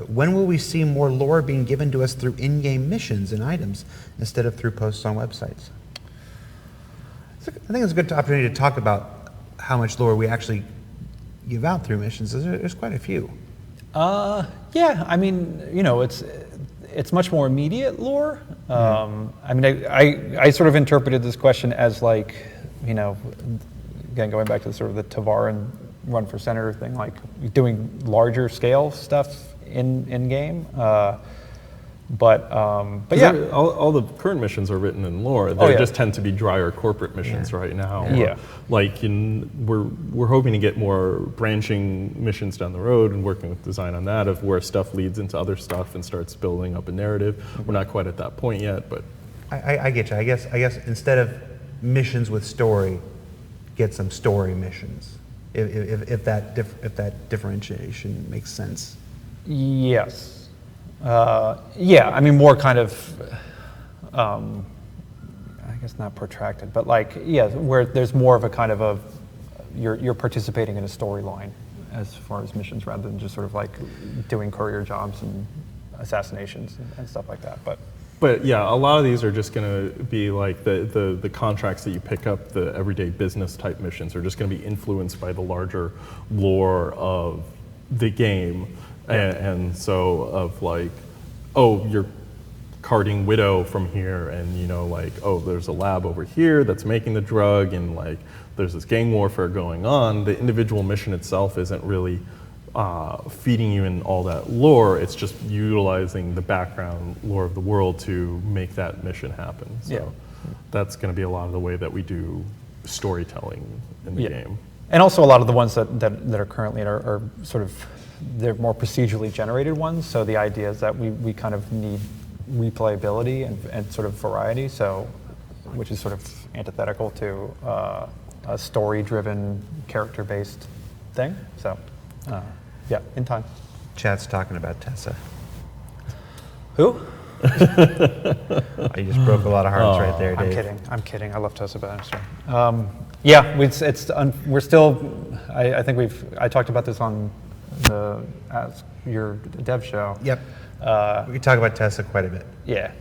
Speaker 1: when will we see more lore being given to us through in-game missions and items instead of through posts on websites? I think it's a good opportunity to talk about how much lore we actually give out through missions. There's quite a few.
Speaker 3: Yeah, I mean, it's much more immediate lore. I mean, I sort of interpreted this question as like, again, going back to the sort of the Tavar and run for senator thing, like doing larger scale stuff in game. But yeah,
Speaker 2: all the current missions are written in lore. They just tend to be drier corporate missions right now.
Speaker 3: Yeah.
Speaker 2: Like we're hoping to get more branching missions down the road and working with design on that of where stuff leads into other stuff and starts building up a narrative. We're not quite at that point yet, but
Speaker 1: I get you. I guess instead of missions with story, get some story missions. If that differentiation makes sense.
Speaker 3: Yes. Yeah, I mean, more kind of, I guess not protracted, but like, yeah, where there's more of a kind of you're participating in a storyline as far as missions rather than just sort of like doing courier jobs and assassinations and stuff like that.
Speaker 2: But yeah, a lot of these are just going to be like the contracts that you pick up, the everyday business type missions are just going to be influenced by the larger lore of the game. And so of like, oh, you're carting Widow from here and like, oh, there's a lab over here that's making the drug and like there's this gang warfare going on. The individual mission itself isn't really feeding you in all that lore. It's just utilizing the background lore of the world to make that mission happen. So that's going to be a lot of the way that we do storytelling in the game.
Speaker 3: And also a lot of the ones that are currently are sort of, they're more procedurally generated ones. So the idea is that we kind of need replayability and sort of variety. So, which is sort of antithetical to a story-driven, character-based thing. So. Yeah, in time.
Speaker 1: Chat's talking about Tessa.
Speaker 3: Who?
Speaker 1: You just broke a lot of hearts right there, Dave.
Speaker 3: I'm kidding. I love Tessa Bannister. Yeah, we're still. I think I talked about this on your dev show.
Speaker 1: Yep. We could talk about Tessa quite a bit.
Speaker 3: Yeah.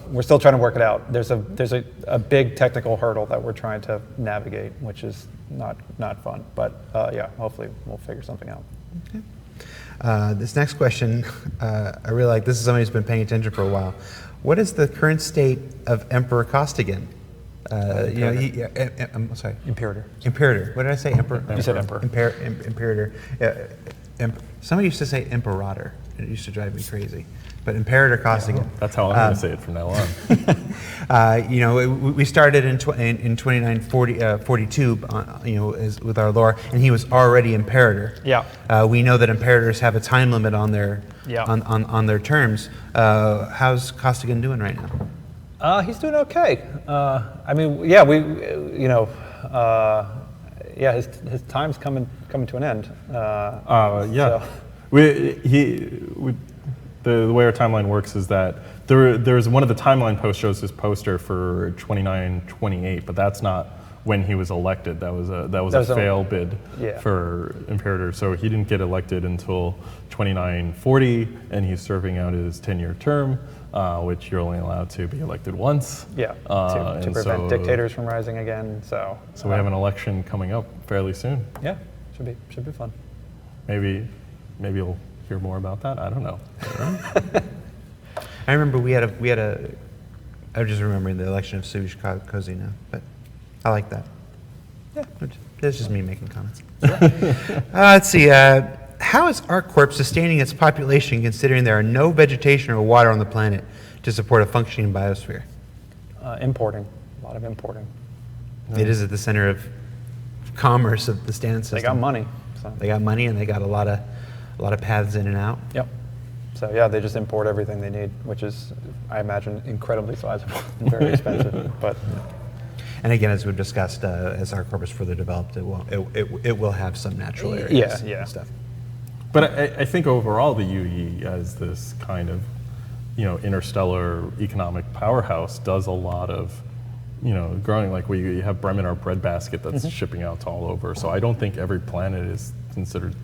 Speaker 3: We're still trying to work it out. There's a big technical hurdle that we're trying to navigate, which is not fun. But yeah, hopefully we'll figure something out.
Speaker 1: Okay. This next question, I really like. This is somebody who's been paying attention for a while. What is the current state of Emperor Costigan? I'm sorry.
Speaker 3: Imperator.
Speaker 1: Imperator. What did I say? Emperor.
Speaker 3: You said Emperor.
Speaker 1: Imperator. Somebody used to say Imperator. It used to drive me crazy. But Imperator Costigan.
Speaker 2: That's how I'm going to say it from now on.
Speaker 1: We started in 2942, with our lore, and he was already Imperator.
Speaker 3: Yeah.
Speaker 1: We know that Imperators have a time limit on their on their terms. How's Costigan doing right now?
Speaker 3: He's doing okay. I mean, yeah, yeah, his time's coming to an end.
Speaker 2: Yeah.
Speaker 3: So.
Speaker 2: The way our timeline works is that there's one of the timeline posts shows his poster for 2928, but that's not when he was elected. That was a fail bid for Imperator. So he didn't get elected until 2940, and he's serving out his 10-year term, which you're only allowed to be elected once.
Speaker 3: Yeah, to prevent dictators from rising again. So
Speaker 2: we have an election coming up fairly soon.
Speaker 3: Yeah, should be fun.
Speaker 2: Maybe you'll hear more about that. I don't know.
Speaker 1: I remember we had a. I was just remembering the election of Suj Cozy now, but I like that. Yeah, that's just me making comments. Let's see. How is ArcCorp sustaining its population considering there are no vegetation or water on the planet to support a functioning biosphere?
Speaker 3: Importing, a lot of importing.
Speaker 1: It is at the center of commerce of the stand system.
Speaker 3: They got money. So.
Speaker 1: They got money, and they got a lot of paths in and out.
Speaker 3: Yep. So yeah, they just import everything they need, which is, I imagine, incredibly sizable and very expensive. But
Speaker 1: and again, as we've discussed, as ArcCorp is further developed, it will have some natural areas and stuff.
Speaker 2: But I think overall the UE as this kind of, interstellar economic powerhouse does a lot of, growing. Like we have Bremen, our breadbasket that's shipping out to all over. So I don't think every planet is considered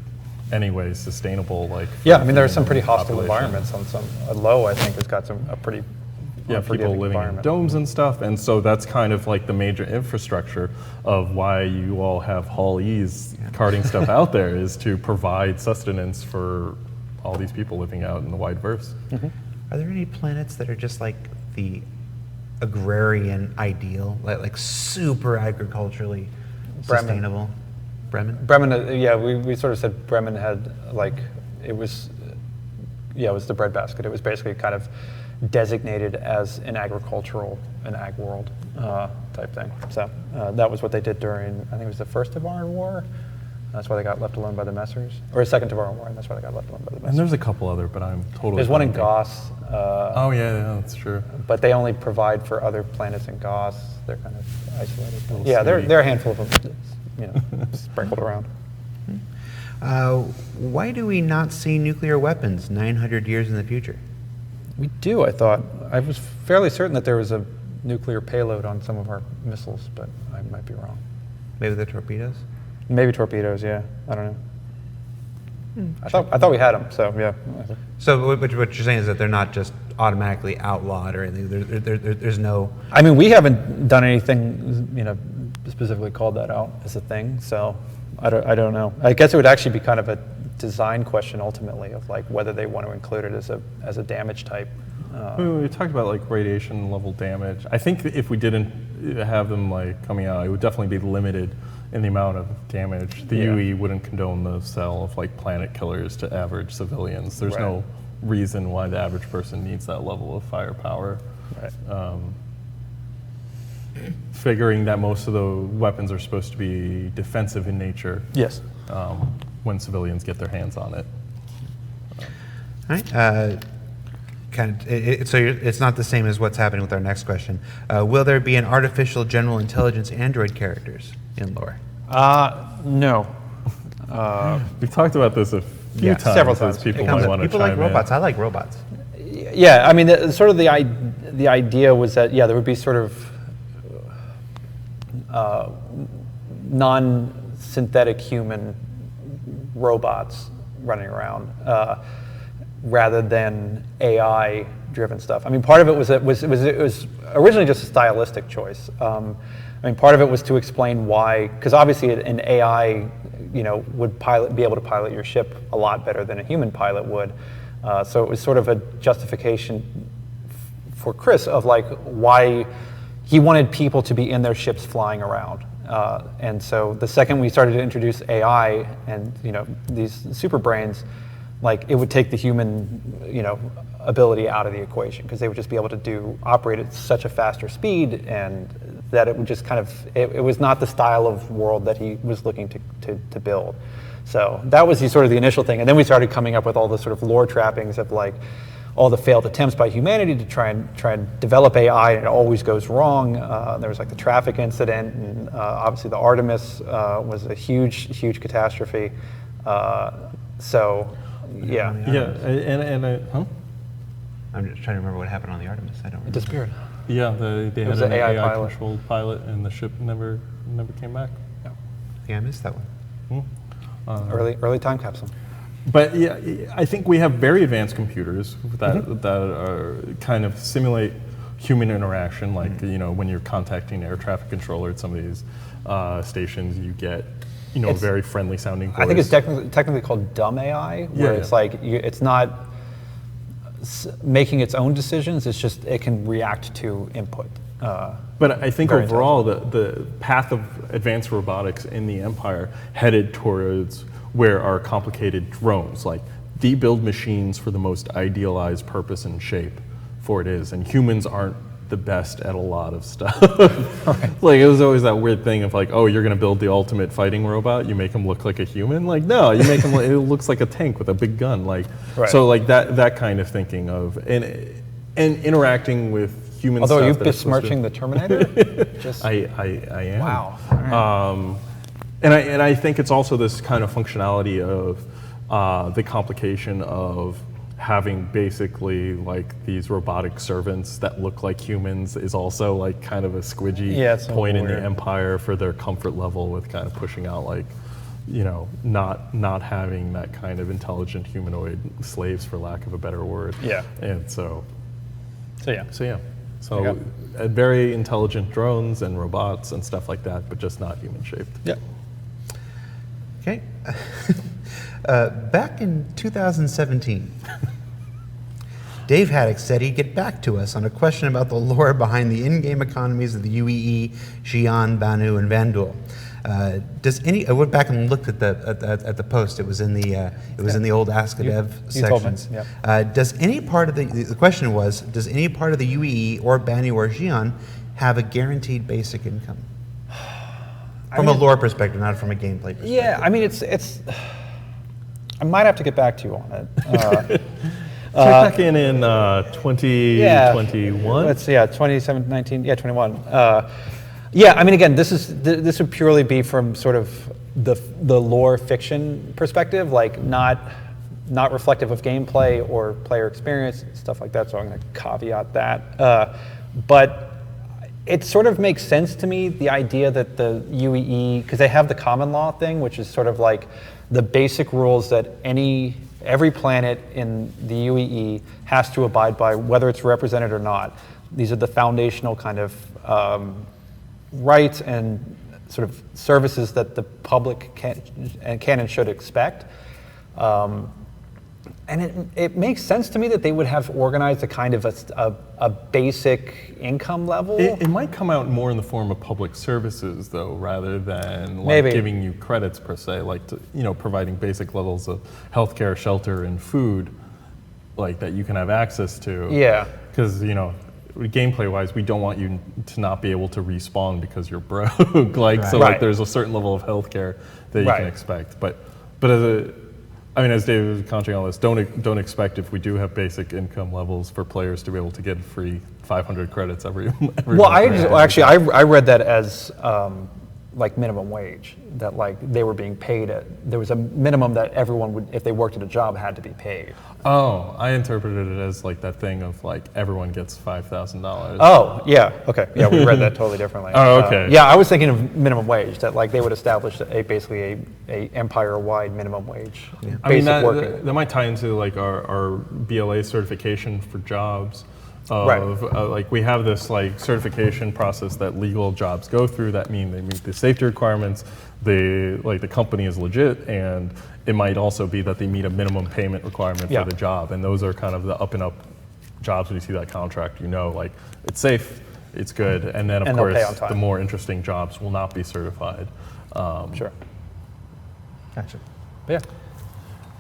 Speaker 2: anyway sustainable. Like
Speaker 3: yeah, I mean there are some pretty hostile environments. On some Low, I think, has got a pretty
Speaker 2: people living in domes and stuff, and so that's kind of like the major infrastructure of why you all have Hall-E's carting stuff out there, is to provide sustenance for all these people living out in the wide verse.
Speaker 1: Are there any planets that are just like the agrarian ideal, like super agriculturally sustainable?
Speaker 3: Bremen, yeah, we sort of said Bremen had it was the breadbasket. It was basically kind of designated as an ag world type thing. So that was what they did during, I think it was the first Tavar War. That's why they got left alone by the Messers, or the second Tavar War, and that's why they got left alone by the Messers.
Speaker 2: And there's a couple other, but I'm totally.
Speaker 3: There's one in Goss.
Speaker 2: Oh yeah, that's true.
Speaker 3: But they only provide for other planets in Goss. They're kind of isolated. Yeah, there are a handful of them, sprinkled around.
Speaker 1: Why do we not see nuclear weapons 900 years in the future?
Speaker 3: We do, I thought. I was fairly certain that there was a nuclear payload on some of our missiles, but I might be wrong.
Speaker 1: Maybe the torpedoes?
Speaker 3: Maybe torpedoes, yeah. I don't know. I thought we had them, so yeah.
Speaker 1: So what you're saying is that they're not just automatically outlawed or anything? There's no...
Speaker 3: I mean, we haven't done anything, specifically called that out as a thing, so I don't know. I guess it would actually be kind of a design question ultimately of whether they want to include it as a damage type.
Speaker 2: We talked about radiation level damage. I think if we didn't have them coming out, it would definitely be limited in the amount of damage. The UE wouldn't condone the sale of planet killers to average civilians. There's no reason why the average person needs that level of firepower. Right. Figuring that most of the weapons are supposed to be defensive in nature.
Speaker 3: Yes.
Speaker 2: When civilians get their hands on it.
Speaker 1: All right. So it's not the same as what's happening with our next question. Will there be an artificial general intelligence android characters in lore?
Speaker 3: No.
Speaker 2: We've talked about this a few times.
Speaker 3: Several times.
Speaker 2: People might want to
Speaker 1: People like robots. I like robots.
Speaker 3: Yeah, I mean, the idea was that there would be sort of non-synthetic human robots running around rather than AI-driven stuff. I mean, part of it was originally just a stylistic choice. I mean, part of it was to explain why, because obviously an AI, would be able to pilot your ship a lot better than a human pilot would. So it was sort of a justification for Chris of why he wanted people to be in their ships flying around. And so the second we started to introduce AI and these super brains, it would take the human ability out of the equation, because they would just be able to operate at such a faster speed, and that it would just kind of it was not the style of world that he was looking to build. So that was sort of the initial thing, and then we started coming up with all the sort of lore trappings of all the failed attempts by humanity to try and develop AI, and it always goes wrong. There was like the traffic incident, and obviously the Artemis was a huge catastrophe. So, yeah.
Speaker 1: I'm just trying to remember what happened on the Artemis. I don't remember.
Speaker 3: It disappeared.
Speaker 2: Yeah, they had
Speaker 3: was
Speaker 2: an
Speaker 3: an AI
Speaker 2: controlled pilot, and the ship never came back.
Speaker 1: Yeah, I missed that one.
Speaker 3: Early time capsule.
Speaker 2: But yeah, I think we have very advanced computers that are kind of simulate human interaction. Like when you're contacting air traffic controller at some of these stations, you get very friendly sounding voice.
Speaker 3: I think it's technically called dumb AI, where it's like it's not making its own decisions. It's just it can react to input.
Speaker 2: But I think overall, the path of advanced robotics in the Empire headed towards where our complicated drones, like the build machines for the most idealized purpose and shape for it is, and humans aren't the best at a lot of stuff. Right. Like it was always that weird thing of like, oh, you're gonna build the ultimate fighting robot, you make him look like a human. Like no, you make him it looks like a tank with a big gun. Like so, like that kind of thinking of and interacting with human.
Speaker 3: Although
Speaker 2: stuff
Speaker 3: you're besmirching the Terminator.
Speaker 2: I am.
Speaker 3: Wow. Right.
Speaker 2: And I think it's also this kind of functionality of the complication of having basically like these robotic servants that look like humans is also like kind of a squidgy point in the Empire for their comfort level with kind of pushing out like, not having that kind of intelligent humanoid slaves, for lack of a better word. Yeah. And so very intelligent drones and robots and stuff like that, but just not human shaped.
Speaker 3: Yeah.
Speaker 1: Okay. Back in 2017, Dave Haddock said he'd get back to us on a question about the lore behind the in-game economies of the UEE, Xi'an, Banu, and Vandul. I went back and looked at the post. It was in the old Ask a Dev sections. Does any part of the question was, does any part of the UEE or Banu or Xi'an have a guaranteed basic income? From a lore perspective, not from a gameplay perspective.
Speaker 3: Yeah, I mean, it's. I might have to get back to you on it.
Speaker 2: Check back in 2021.
Speaker 3: Let's 27, 19, 21. I mean, again, this would purely be from sort of the lore fiction perspective, like not reflective of gameplay or player experience, stuff like that. So I'm going to caveat that. But it sort of makes sense to me, the idea that the UEE, because they have the common law thing, which is sort of like the basic rules that every planet in the UEE has to abide by, whether it's represented or not. These are the foundational kind of rights and sort of services that the public can and should expect. And it makes sense to me that they would have organized a kind of a basic income level.
Speaker 2: It might come out more in the form of public services, though, rather than like giving you credits per se, like providing basic levels of healthcare, shelter, and food, like that you can have access to. Yeah. Because gameplay-wise, we don't want you to not be able to respawn because you're broke. Like there's a certain level of healthcare that you can expect, but as David was commenting on this, don't expect if we do have basic income levels for players to be able to get free 500 credits every
Speaker 3: Well, I read that as like minimum wage, that like they were being paid there was a minimum that everyone would, if they worked at a job, had to be paid.
Speaker 2: Oh, I interpreted it as like that thing of like everyone gets $5,000.
Speaker 3: Oh, yeah, okay. Yeah, we read that totally differently.
Speaker 2: Oh, okay.
Speaker 3: I was thinking of minimum wage, that like they would establish basically a empire-wide minimum wage.
Speaker 2: Yeah. I mean, that might tie into like our BLA certification for jobs. Like we have this like certification process that legal jobs go through that mean they meet the safety requirements, the company is legit, and it might also be that they meet a minimum payment requirement for the job, and those are kind of the up and up jobs. When you see that contract, like it's safe, it's good, and then of course the more interesting jobs will not be certified.
Speaker 3: Sure.
Speaker 1: Gotcha.
Speaker 3: Yeah.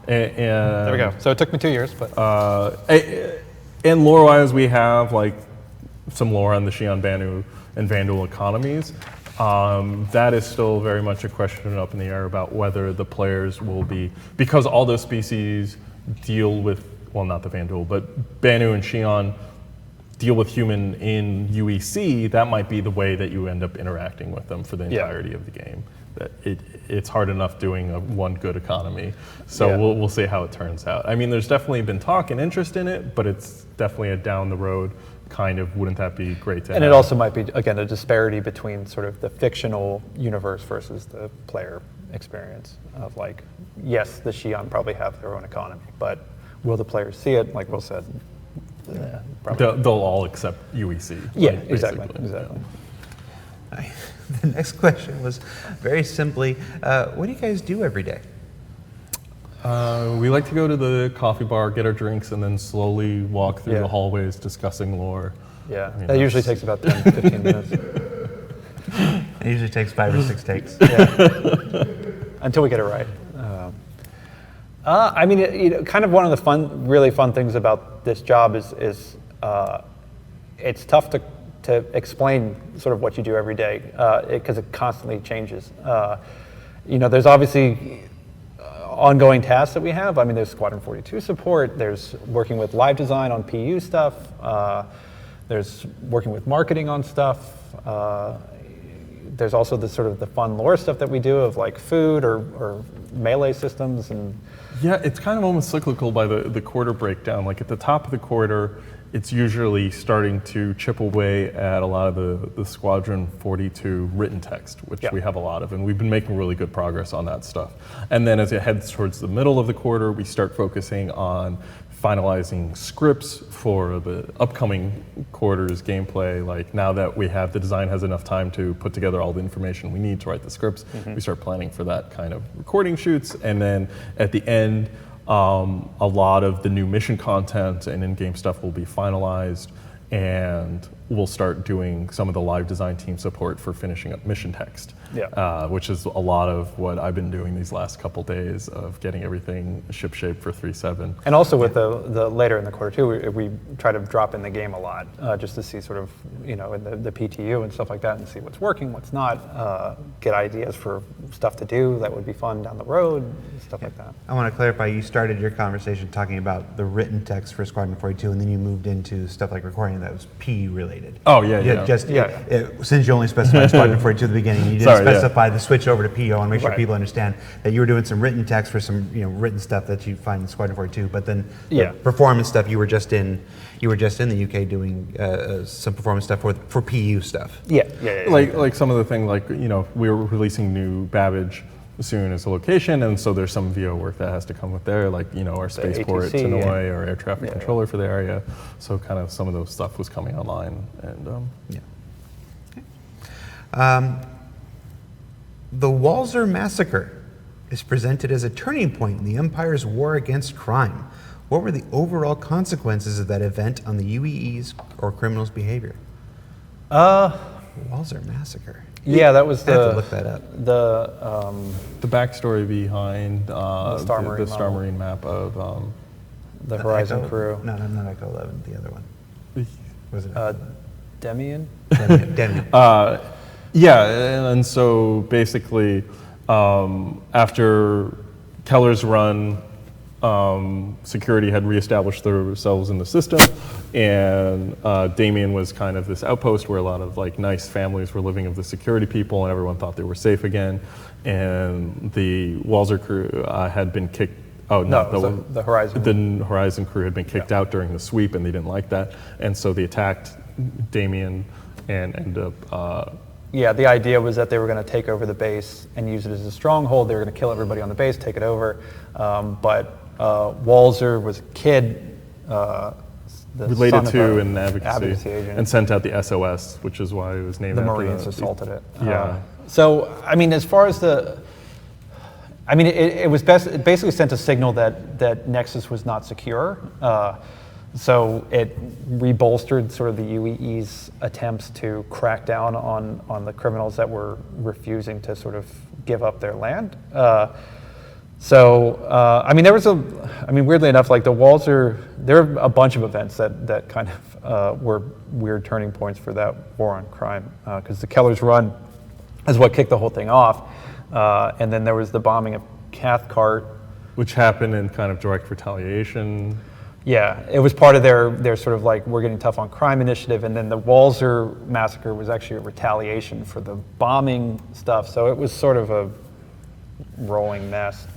Speaker 3: And there we go. So it took me 2 years, but.
Speaker 2: And lore-wise, we have like some lore on the Xi'an, Banu, and Vandal economies. That is still very much a question up in the air about whether the players will be, because all those species deal with well, not the Vanduul, but Banu and Xion deal with human in UEC, that might be the way that you end up interacting with them for the entirety of the game. That it's hard enough doing one good economy. So we'll see how it turns out. I mean, there's definitely been talk and interest in it, but it's definitely a down the road kind of, wouldn't that be great to have?
Speaker 3: And it also might be, again, a disparity between sort of the fictional universe versus the player experience of like, yes, the Xion probably have their own economy, but will the players see it? Like Will said, probably.
Speaker 2: They'll all accept UEC.
Speaker 3: Yeah,
Speaker 2: right,
Speaker 3: exactly.
Speaker 1: The next question was very simply, what do you guys do every day?
Speaker 2: We like to go to the coffee bar, get our drinks, and then slowly walk through the hallways discussing lore.
Speaker 3: Yeah,
Speaker 2: I mean,
Speaker 3: that usually takes about 10, 15 minutes.
Speaker 1: It usually takes 5 or 6 takes.
Speaker 3: Yeah. Until we get it right. I mean, kind of one of the really fun things about this job is it's tough to explain sort of what you do every day because it constantly changes. There's obviously ongoing tasks that we have. I mean, there's Squadron 42 support, there's working with live design on PU stuff, there's working with marketing on stuff. There's also the sort of the fun lore stuff that we do of like food or melee systems and.
Speaker 2: Yeah, it's kind of almost cyclical by the quarter breakdown. Like at the top of the quarter, it's usually starting to chip away at a lot of the Squadron 42 written text, which we have a lot of, and we've been making really good progress on that stuff. And then as it heads towards the middle of the quarter, we start focusing on finalizing scripts for the upcoming quarter's gameplay. Like now that we have, the design has enough time to put together all the information we need to write the scripts, we start planning for that kind of recording shoots. And then at the end, a lot of the new mission content and in-game stuff will be finalized, and we'll start doing some of the live design team support for finishing up mission text, which is a lot of what I've been doing these last couple days of getting everything shipshape for 3.7.
Speaker 3: And also with the later in the quarter too, we try to drop in the game a lot just to see sort of, in the PTU and stuff like that and see what's working, what's not, get ideas for stuff to do that would be fun down the road, stuff like that.
Speaker 1: I want to clarify, you started your conversation talking about the written text for Squadron 42, and then you moved into stuff like recording that was PU related.
Speaker 2: Oh, yeah.
Speaker 1: Since you only specified Squadron 42 at the beginning, you didn't specify the switch over to PU. I want to make sure people understand that you were doing some written text for some written stuff that you find in Squadron 42, but then the performance stuff you were just in the UK doing some performance stuff for PU stuff.
Speaker 2: Like some of the things, like we were releasing new Babbage soon as a location, and so there's some VO work that has to come with there, like our spaceport at Tannoy or air traffic controller for the area. So kind of some of those stuff was coming online, and
Speaker 1: the Walzer Massacre is presented as a turning point in the Empire's war against crime. What were the overall consequences of that event on the UEE's or criminals' behavior? Walzer Massacre.
Speaker 3: Yeah, that was
Speaker 1: I have to look that up.
Speaker 2: the backstory behind
Speaker 3: the Star
Speaker 2: Marine map of
Speaker 3: the Horizon crew.
Speaker 1: No, not Echo 11. The other one. Was it?
Speaker 3: Demian?
Speaker 1: Demian.
Speaker 2: And so basically, after Keller's run, security had reestablished themselves in the system, and Damien was kind of this outpost where a lot of like nice families were living of the security people, and everyone thought they were safe again. And the Walzer crew had been kicked. Oh no,
Speaker 3: the Horizon.
Speaker 2: The Horizon crew had been kicked out during the sweep, and they didn't like that, and so they attacked Damien and ended up.
Speaker 3: The idea was that they were going to take over the base and use it as a stronghold. They were going to kill everybody on the base, take it over. But Walzer was a kid,
Speaker 2: related to an
Speaker 3: advocacy agent,
Speaker 2: and sent out the SOS, which is why it was named
Speaker 3: the
Speaker 2: after
Speaker 3: Marines assaulted it.
Speaker 2: So,
Speaker 3: I mean, as far as it was it basically sent a signal that Nexus was not secure. So it rebolstered sort of the UEE's attempts to crack down on the criminals that were refusing to sort of give up their land. Weirdly enough, like the Walzer, there are a bunch of events that kind of were weird turning points for that war on crime, because the Keller's run is what kicked the whole thing off. And then there was the bombing of Cathcart,
Speaker 2: which happened in kind of direct retaliation.
Speaker 3: Yeah, it was part of their sort of like, we're getting tough on crime initiative, and then the Walzer Massacre was actually a retaliation for the bombing stuff, so it was sort of a rolling mess.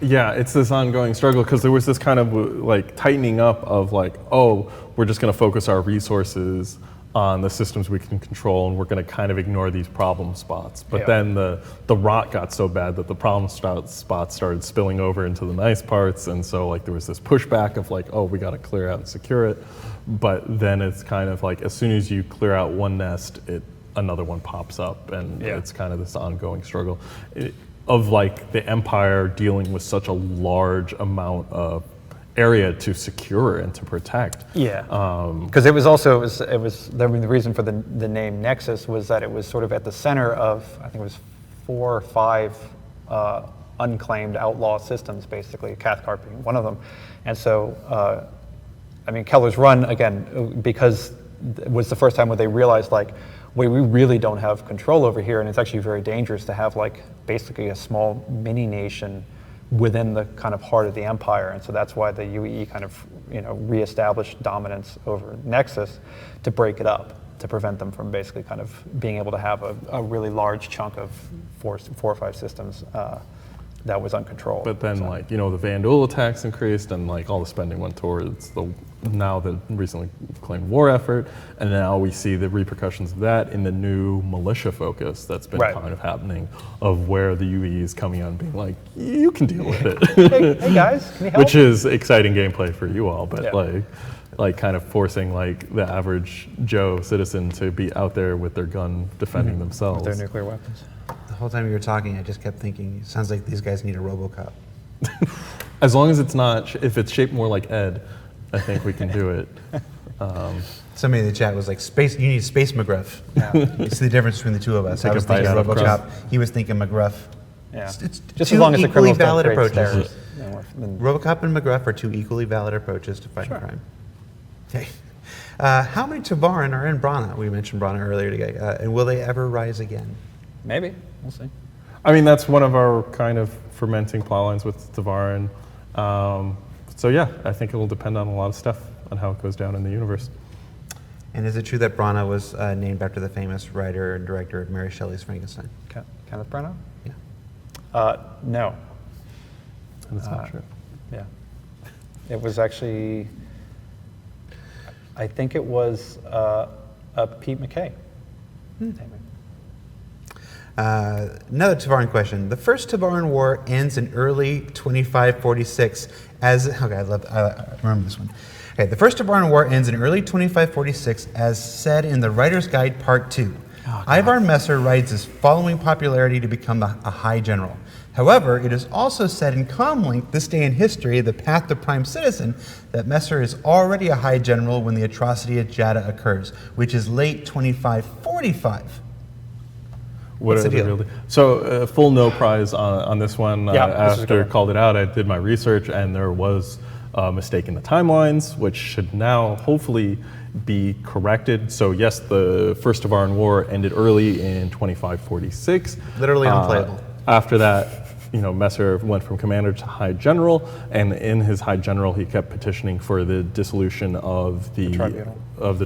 Speaker 2: Yeah, it's this ongoing struggle because there was this kind of like tightening up of like, oh, we're just going to focus our resources on the systems we can control, and we're going to kind of ignore these problem spots. But then the rot got so bad that the problem spots started spilling over into the nice parts, and so like there was this pushback of like, oh, we got to clear out and secure it. But then it's kind of like as soon as you clear out one nest, another one pops up, and it's kind of this ongoing struggle of like the Empire dealing with such a large amount of area to secure and to protect.
Speaker 3: Yeah, because it was I mean, the reason for the name Nexus was that it was sort of at the center of, I think it was 4 or 5 unclaimed outlaw systems, basically, Cathcart being one of them. And so, I mean, Keller's Run, again, because it was the first time where they realized, like, wait, we really don't have control over here, and it's actually very dangerous to have, like, basically a small mini nation within the kind of heart of the empire, and so that's why the UEE kind of, reestablished dominance over Nexus to break it up, to prevent them from basically kind of being able to have a really large chunk of 4 or 5 systems that was uncontrolled.
Speaker 2: But then, like, the Vandal attacks increased, and like all the spending went towards the recently claimed war effort, and now we see the repercussions of that in the new militia focus that's been kind of happening, of where the UE is coming on being like, you can deal with it.
Speaker 3: hey guys, can you help?
Speaker 2: Which is exciting gameplay for you all, but like kind of forcing like the average Joe citizen to be out there with their gun defending themselves.
Speaker 3: With their nuclear weapons.
Speaker 1: The whole time you were talking, I just kept thinking, it sounds like these guys need a RoboCop.
Speaker 2: As long as it's not, if it's shaped more like Ed, I think we can do it.
Speaker 1: Somebody in the chat was like, you need Space McGruff. Yeah. You see the difference between the two of us. I was thinking RoboCop, he was thinking McGruff.
Speaker 3: Yeah.
Speaker 1: It's
Speaker 3: just
Speaker 1: two
Speaker 3: as long as the
Speaker 1: equally
Speaker 3: criminals don't
Speaker 1: valid
Speaker 3: create
Speaker 1: approaches.
Speaker 3: stairs.
Speaker 1: RoboCop and McGruff are 2 equally valid approaches to fighting crime. Okay. How many Tavaran are in Brana? We mentioned Brana earlier today. And will they ever rise again?
Speaker 3: Maybe. We'll see.
Speaker 2: I mean, that's one of our kind of fermenting plotlines with Tavaran. So yeah, I think it will depend on a lot of stuff on how it goes down in the universe.
Speaker 1: And is it true that Brana was named after the famous writer and director of Mary Shelley's Frankenstein?
Speaker 3: Kenneth Branagh?
Speaker 1: Yeah.
Speaker 3: No.
Speaker 2: And it's not true.
Speaker 3: Yeah. It was actually, I think it was Pete McKay.
Speaker 1: Another Tavaran question. The First Tavaran War ends in early 2546 as, I remember this one. Okay, the First Tavaran War ends in early 2546 as said in the Writer's Guide Part 2. Ivar Messer rides his following popularity to become a high general. However, it is also said in Comlink, this day in history, the path to prime citizen, that Messer is already a high general when the atrocity at Jada occurs, which is late 2545. What's the deal?
Speaker 2: So full no prize on this one. After called it out, I did my research, and there was a mistake in the timelines, which should now hopefully be corrected. So yes, the First Tavaran War ended early in 2546.
Speaker 1: Literally unplayable.
Speaker 2: After that, Messer went from commander to high general, and in his high general, he kept petitioning for the dissolution of the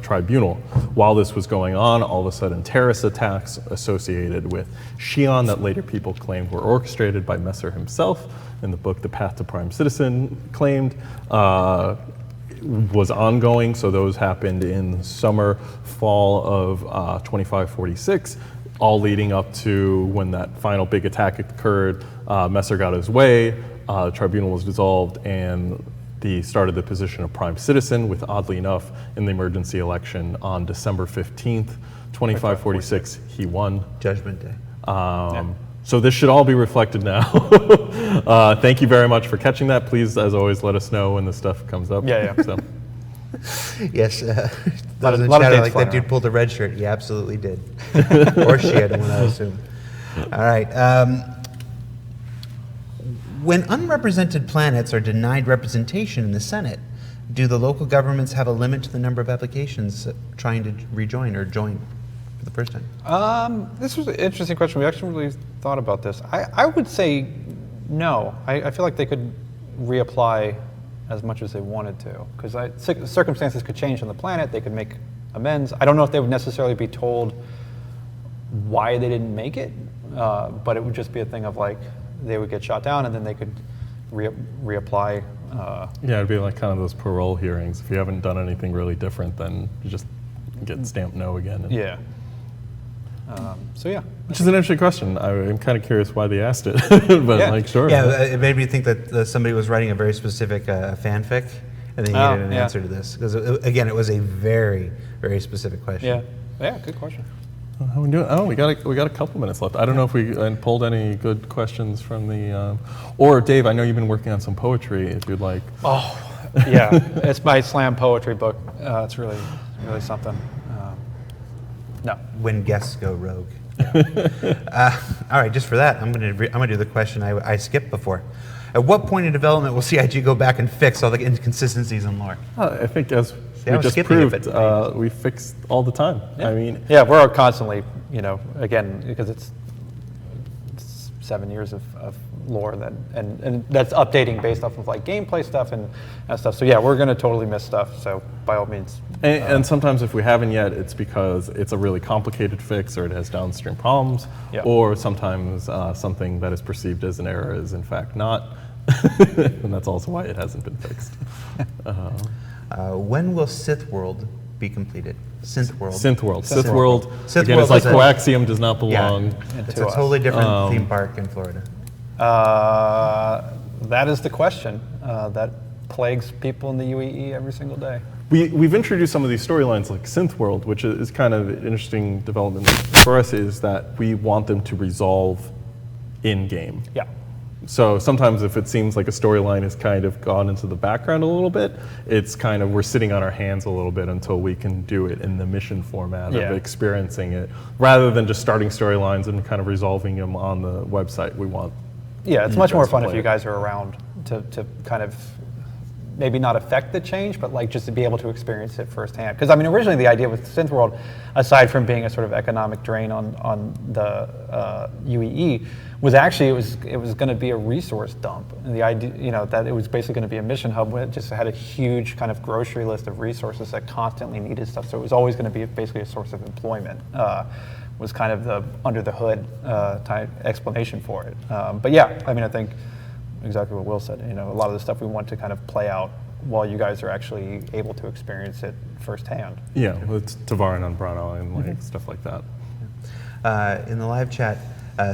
Speaker 2: tribunal. While this was going on, all of a sudden, terrorist attacks associated with Xi'an that later people claimed were orchestrated by Messer himself in the book The Path to Prime Citizen claimed was ongoing. So those happened in fall of 2546. All leading up to when that final big attack occurred. Messer got his way, the tribunal was dissolved, and he started the position of prime citizen with, oddly enough, in the emergency election on December 15th, 2546, he won.
Speaker 1: Judgment Day.
Speaker 2: So this should all be reflected now. Thank you very much for catching that. Please, as always, let us know when the stuff comes up. So.
Speaker 1: Yes, those in the chat are like, that dude pulled a red shirt. He absolutely did. Or she, I don't want to assume. All right. When unrepresented planets are denied representation in the Senate, do the local governments have a limit to the number of applications trying to rejoin or join for the first time?
Speaker 3: This was an interesting question. We actually really thought about this. I would say no. I feel like they could reapply as much as they wanted to, because circumstances could change on the planet. They could make amends. I don't know if they would necessarily be told why they didn't make it, but it would just be a thing of like they would get shot down and then they could reapply.
Speaker 2: Yeah, it'd be like kind of those parole hearings. If you haven't done anything really different, then you just get stamped no again.
Speaker 3: Yeah. So yeah.
Speaker 2: Which is an interesting question. I'm kind of curious why they asked it, but
Speaker 3: Yeah.
Speaker 2: like, sure.
Speaker 1: Yeah, it made me think that somebody was writing a very specific fanfic, and they needed an
Speaker 3: yeah.
Speaker 1: answer to this. Because, again, it was a very, very specific question.
Speaker 3: Yeah. Yeah, good question.
Speaker 2: How we doing? Oh, we got a couple minutes left. I don't know if we pulled any good questions from the, or Dave, I know you've been working on some poetry. If you'd like.
Speaker 3: Oh, yeah. It's my slam poetry book. It's really something. No.
Speaker 1: When guests go rogue. All right, just for that, I'm gonna do the question I skipped before. At what point in development will CIG go back and fix all the inconsistencies in lore?
Speaker 2: I think as
Speaker 1: I
Speaker 2: we
Speaker 1: was
Speaker 2: just
Speaker 1: skipping it,
Speaker 2: proved,
Speaker 1: but-
Speaker 2: we fix all the time.
Speaker 3: Yeah.
Speaker 2: I mean,
Speaker 3: Yeah, we're constantly, again, because it's 7 years of lore that, and that's updating based off of like gameplay stuff and stuff. So yeah, we're gonna totally miss stuff. So by all means.
Speaker 2: and sometimes if we haven't yet, it's because it's a really complicated fix or it has downstream problems,
Speaker 3: Yeah.
Speaker 2: or sometimes something that is perceived as an error is in fact not, and that's also why it hasn't been fixed.
Speaker 1: When will Sith World be completed? Synth World.
Speaker 2: Synth World.
Speaker 1: Synth
Speaker 2: Sith World,
Speaker 1: Sith
Speaker 2: again,
Speaker 1: World
Speaker 2: it's like
Speaker 1: is a-
Speaker 2: Coaxium does not belong.
Speaker 1: Yeah, it's
Speaker 3: to
Speaker 1: a
Speaker 3: us.
Speaker 1: totally different theme park in Florida.
Speaker 3: That is the question that plagues people in the UEE every single day.
Speaker 2: We've introduced some of these storylines like Synth World, which is kind of an interesting development for us, is that we want them to resolve in-game.
Speaker 3: Yeah.
Speaker 2: So sometimes if it seems like a storyline has kind of gone into the background a little bit, it's kind of, we're sitting on our hands a little bit until we can do it in the mission format
Speaker 3: Yeah.
Speaker 2: of experiencing it, rather than just starting storylines and kind of resolving them on the website. We want
Speaker 3: Yeah, it's
Speaker 2: you
Speaker 3: much more
Speaker 2: guys to
Speaker 3: fun if
Speaker 2: play
Speaker 3: you
Speaker 2: it.
Speaker 3: guys are around to kind of maybe not affect the change, but like just to be able to experience it firsthand. Because I mean, originally the idea with Synth World, aside from being a sort of economic drain on the UEE, was actually it was going to be a resource dump. And the idea, that it was basically going to be a mission hub where it just had a huge kind of grocery list of resources that constantly needed stuff. So it was always going to be basically a source of employment. Was kind of the under the hood type explanation for it. But yeah, I mean, I think exactly what Will said. A lot of the stuff we want to kind of play out while you guys are actually able to experience it firsthand.
Speaker 2: Yeah, with Tavar and Umbrano and like stuff like that.
Speaker 1: In the live chat,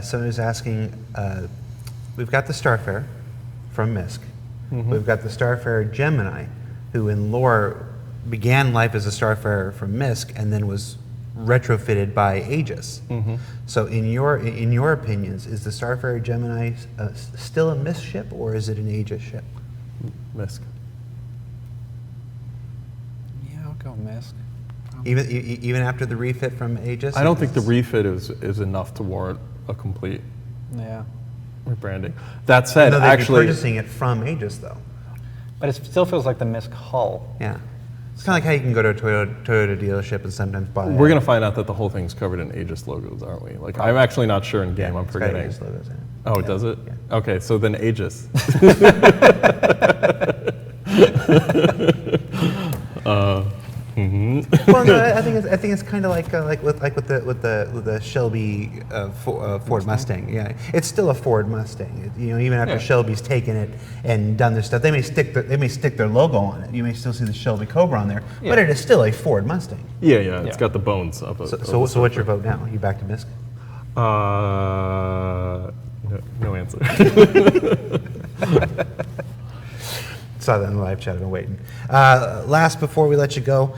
Speaker 1: someone is asking, we've got the Starfarer from Misk. We've got the Starfarer Gemini, who in lore began life as a Starfarer from Misk and then was retrofitted by Aegis. So in your opinions, is the Starfarer Gemini still a Misk ship or is it an Aegis ship?
Speaker 2: Misk.
Speaker 3: Yeah, I'll go Misk.
Speaker 1: Even after the refit from Aegis?
Speaker 2: I don't think the refit is enough to warrant a complete
Speaker 3: Yeah.
Speaker 2: rebranding. That said,
Speaker 1: No, they'd
Speaker 2: actually,
Speaker 1: be purchasing it from Aegis though.
Speaker 3: But it still feels like the Misk hull.
Speaker 1: Yeah. It's kind of like how you can go to a Toyota dealership and sometimes buy.
Speaker 2: we're going to find out that the whole thing's covered in Aegis logos, aren't we? Like, I'm actually not sure in game. I'm
Speaker 1: it's got
Speaker 2: forgetting.
Speaker 1: Aegis logos in it.
Speaker 2: Oh, it does it?
Speaker 1: Yeah.
Speaker 2: Okay, so then Aegis.
Speaker 1: Well, no, I think it's kind of like with the Shelby Ford Mustang. Yeah, it's still a Ford Mustang. Even after
Speaker 2: Yeah.
Speaker 1: Shelby's taken it and done their stuff, they may stick their logo on it. You may still see the Shelby Cobra on there, but it is still a Ford Mustang.
Speaker 2: Yeah, it's
Speaker 3: Yeah.
Speaker 2: got the bones of it.
Speaker 1: So what's your vote now? You back to Misk?
Speaker 2: No answer.
Speaker 1: Saw that in the live chat. I've been waiting. Last, before we let you go,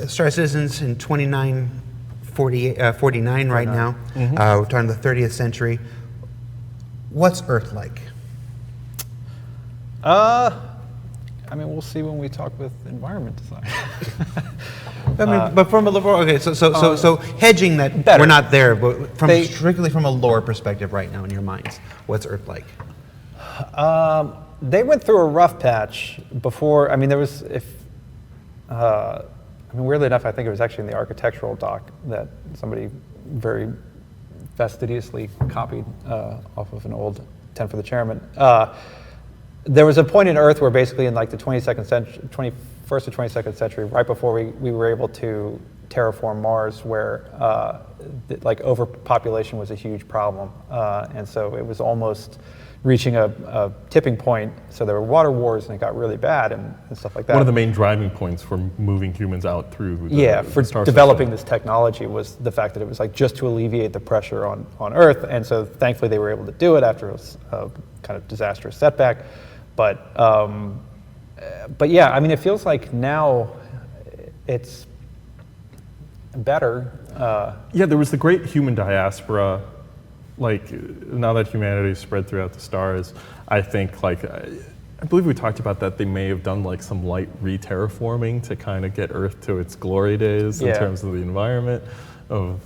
Speaker 1: Star Citizens in 2949 right now. We're talking the 30th century. What's Earth like?
Speaker 3: I mean, we'll see when we talk with environment design.
Speaker 1: I mean, but from a lore, okay, so hedging that
Speaker 3: better.
Speaker 1: we're not there, but
Speaker 3: They-
Speaker 1: strictly from a lore perspective right now in your minds, what's Earth like?
Speaker 3: They went through a rough patch before. I mean, there was weirdly enough, I think it was actually in the architectural doc that somebody very fastidiously copied off of an old 10 for the Chairman. there was a point in Earth where basically in like the 21st or 22nd century, right before we were able to terraform Mars, where like overpopulation was a huge problem, and so it was almost reaching a tipping point. So there were water wars, and it got really bad and stuff like that.
Speaker 2: One of the main driving points for moving humans out through
Speaker 3: for
Speaker 2: star
Speaker 3: developing
Speaker 2: system.
Speaker 3: this technology was the fact that it was like just to alleviate the pressure on Earth, and so thankfully they were able to do it after a kind of disastrous setback. But yeah, I mean, it feels like now it's better.
Speaker 2: Yeah, there was the great human diaspora. Like, now that humanity spread throughout the stars, I think, like, I believe we talked about that they may have done like some light re-terraforming to kind of get Earth to its glory days in terms of the environment, of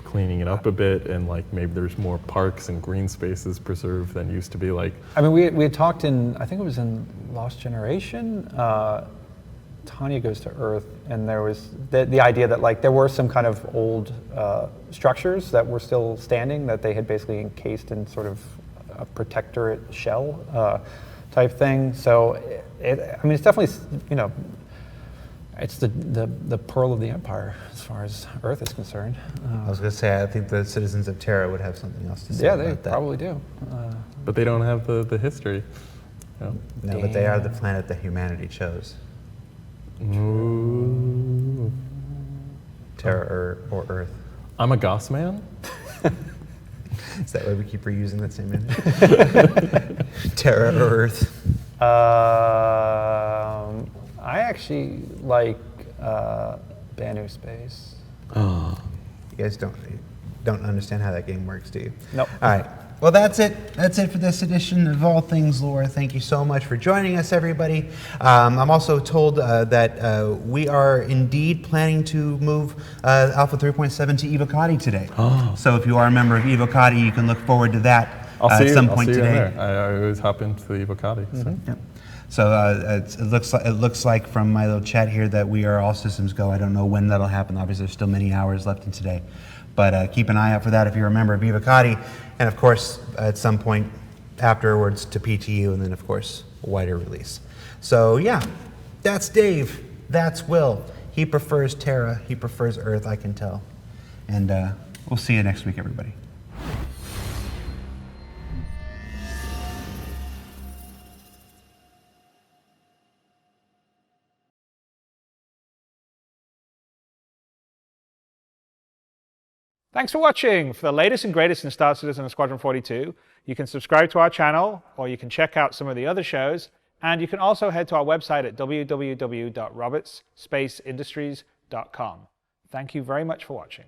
Speaker 2: cleaning it up a bit, and like maybe there's more parks and green spaces preserved than used to be. Like,
Speaker 3: I mean, we had talked in, I think it was in Lost Generation, Tanya Goes to Earth, and there was the idea that like there were some kind of old structures that were still standing that they had basically encased in sort of a protectorate shell type thing. So I mean, it's definitely, you know, it's the pearl of the empire as far as Earth is concerned.
Speaker 1: I was going to say, I think the citizens of Terra would have something else to say
Speaker 3: Yeah,
Speaker 1: about
Speaker 3: they
Speaker 1: that.
Speaker 3: probably do.
Speaker 2: but they don't have the history. You know?
Speaker 1: No, but they are the planet that humanity chose.
Speaker 2: Ooh.
Speaker 1: Terra or Earth.
Speaker 2: I'm a Goss man.
Speaker 1: Is that why we keep reusing that same image? Terra or Earth?
Speaker 3: I actually like Banu Space.
Speaker 1: You guys don't understand how that game works, do you?
Speaker 3: Nope.
Speaker 1: All right. Well, that's it. That's it for this edition of All Things Lore. Thank you so much for joining us, everybody. I'm also told that we are indeed planning to move Alpha 3.7 to Evocati today.
Speaker 2: Oh.
Speaker 1: So if you are a member of Evocati, you can look forward to that at some point
Speaker 2: I'll see
Speaker 1: today.
Speaker 2: you in there. I always hop into the Evocati. So.
Speaker 1: Yep. So it looks like from my little chat here that we are all systems go. I don't know when that'll happen. Obviously, there's still many hours left in today, but keep an eye out for that if you're a member of Evocati, and of course at some point afterwards to PTU, and then of course a wider release. So yeah, that's Dave. That's Will. He prefers Terra. He prefers Earth. I can tell. And we'll see you next week, everybody.
Speaker 4: Thanks for watching. For the latest and greatest in Star Citizen and Squadron 42, you can subscribe to our channel, or you can check out some of the other shows, and you can also head to our website at www.robertsspaceindustries.com. Thank you very much for watching.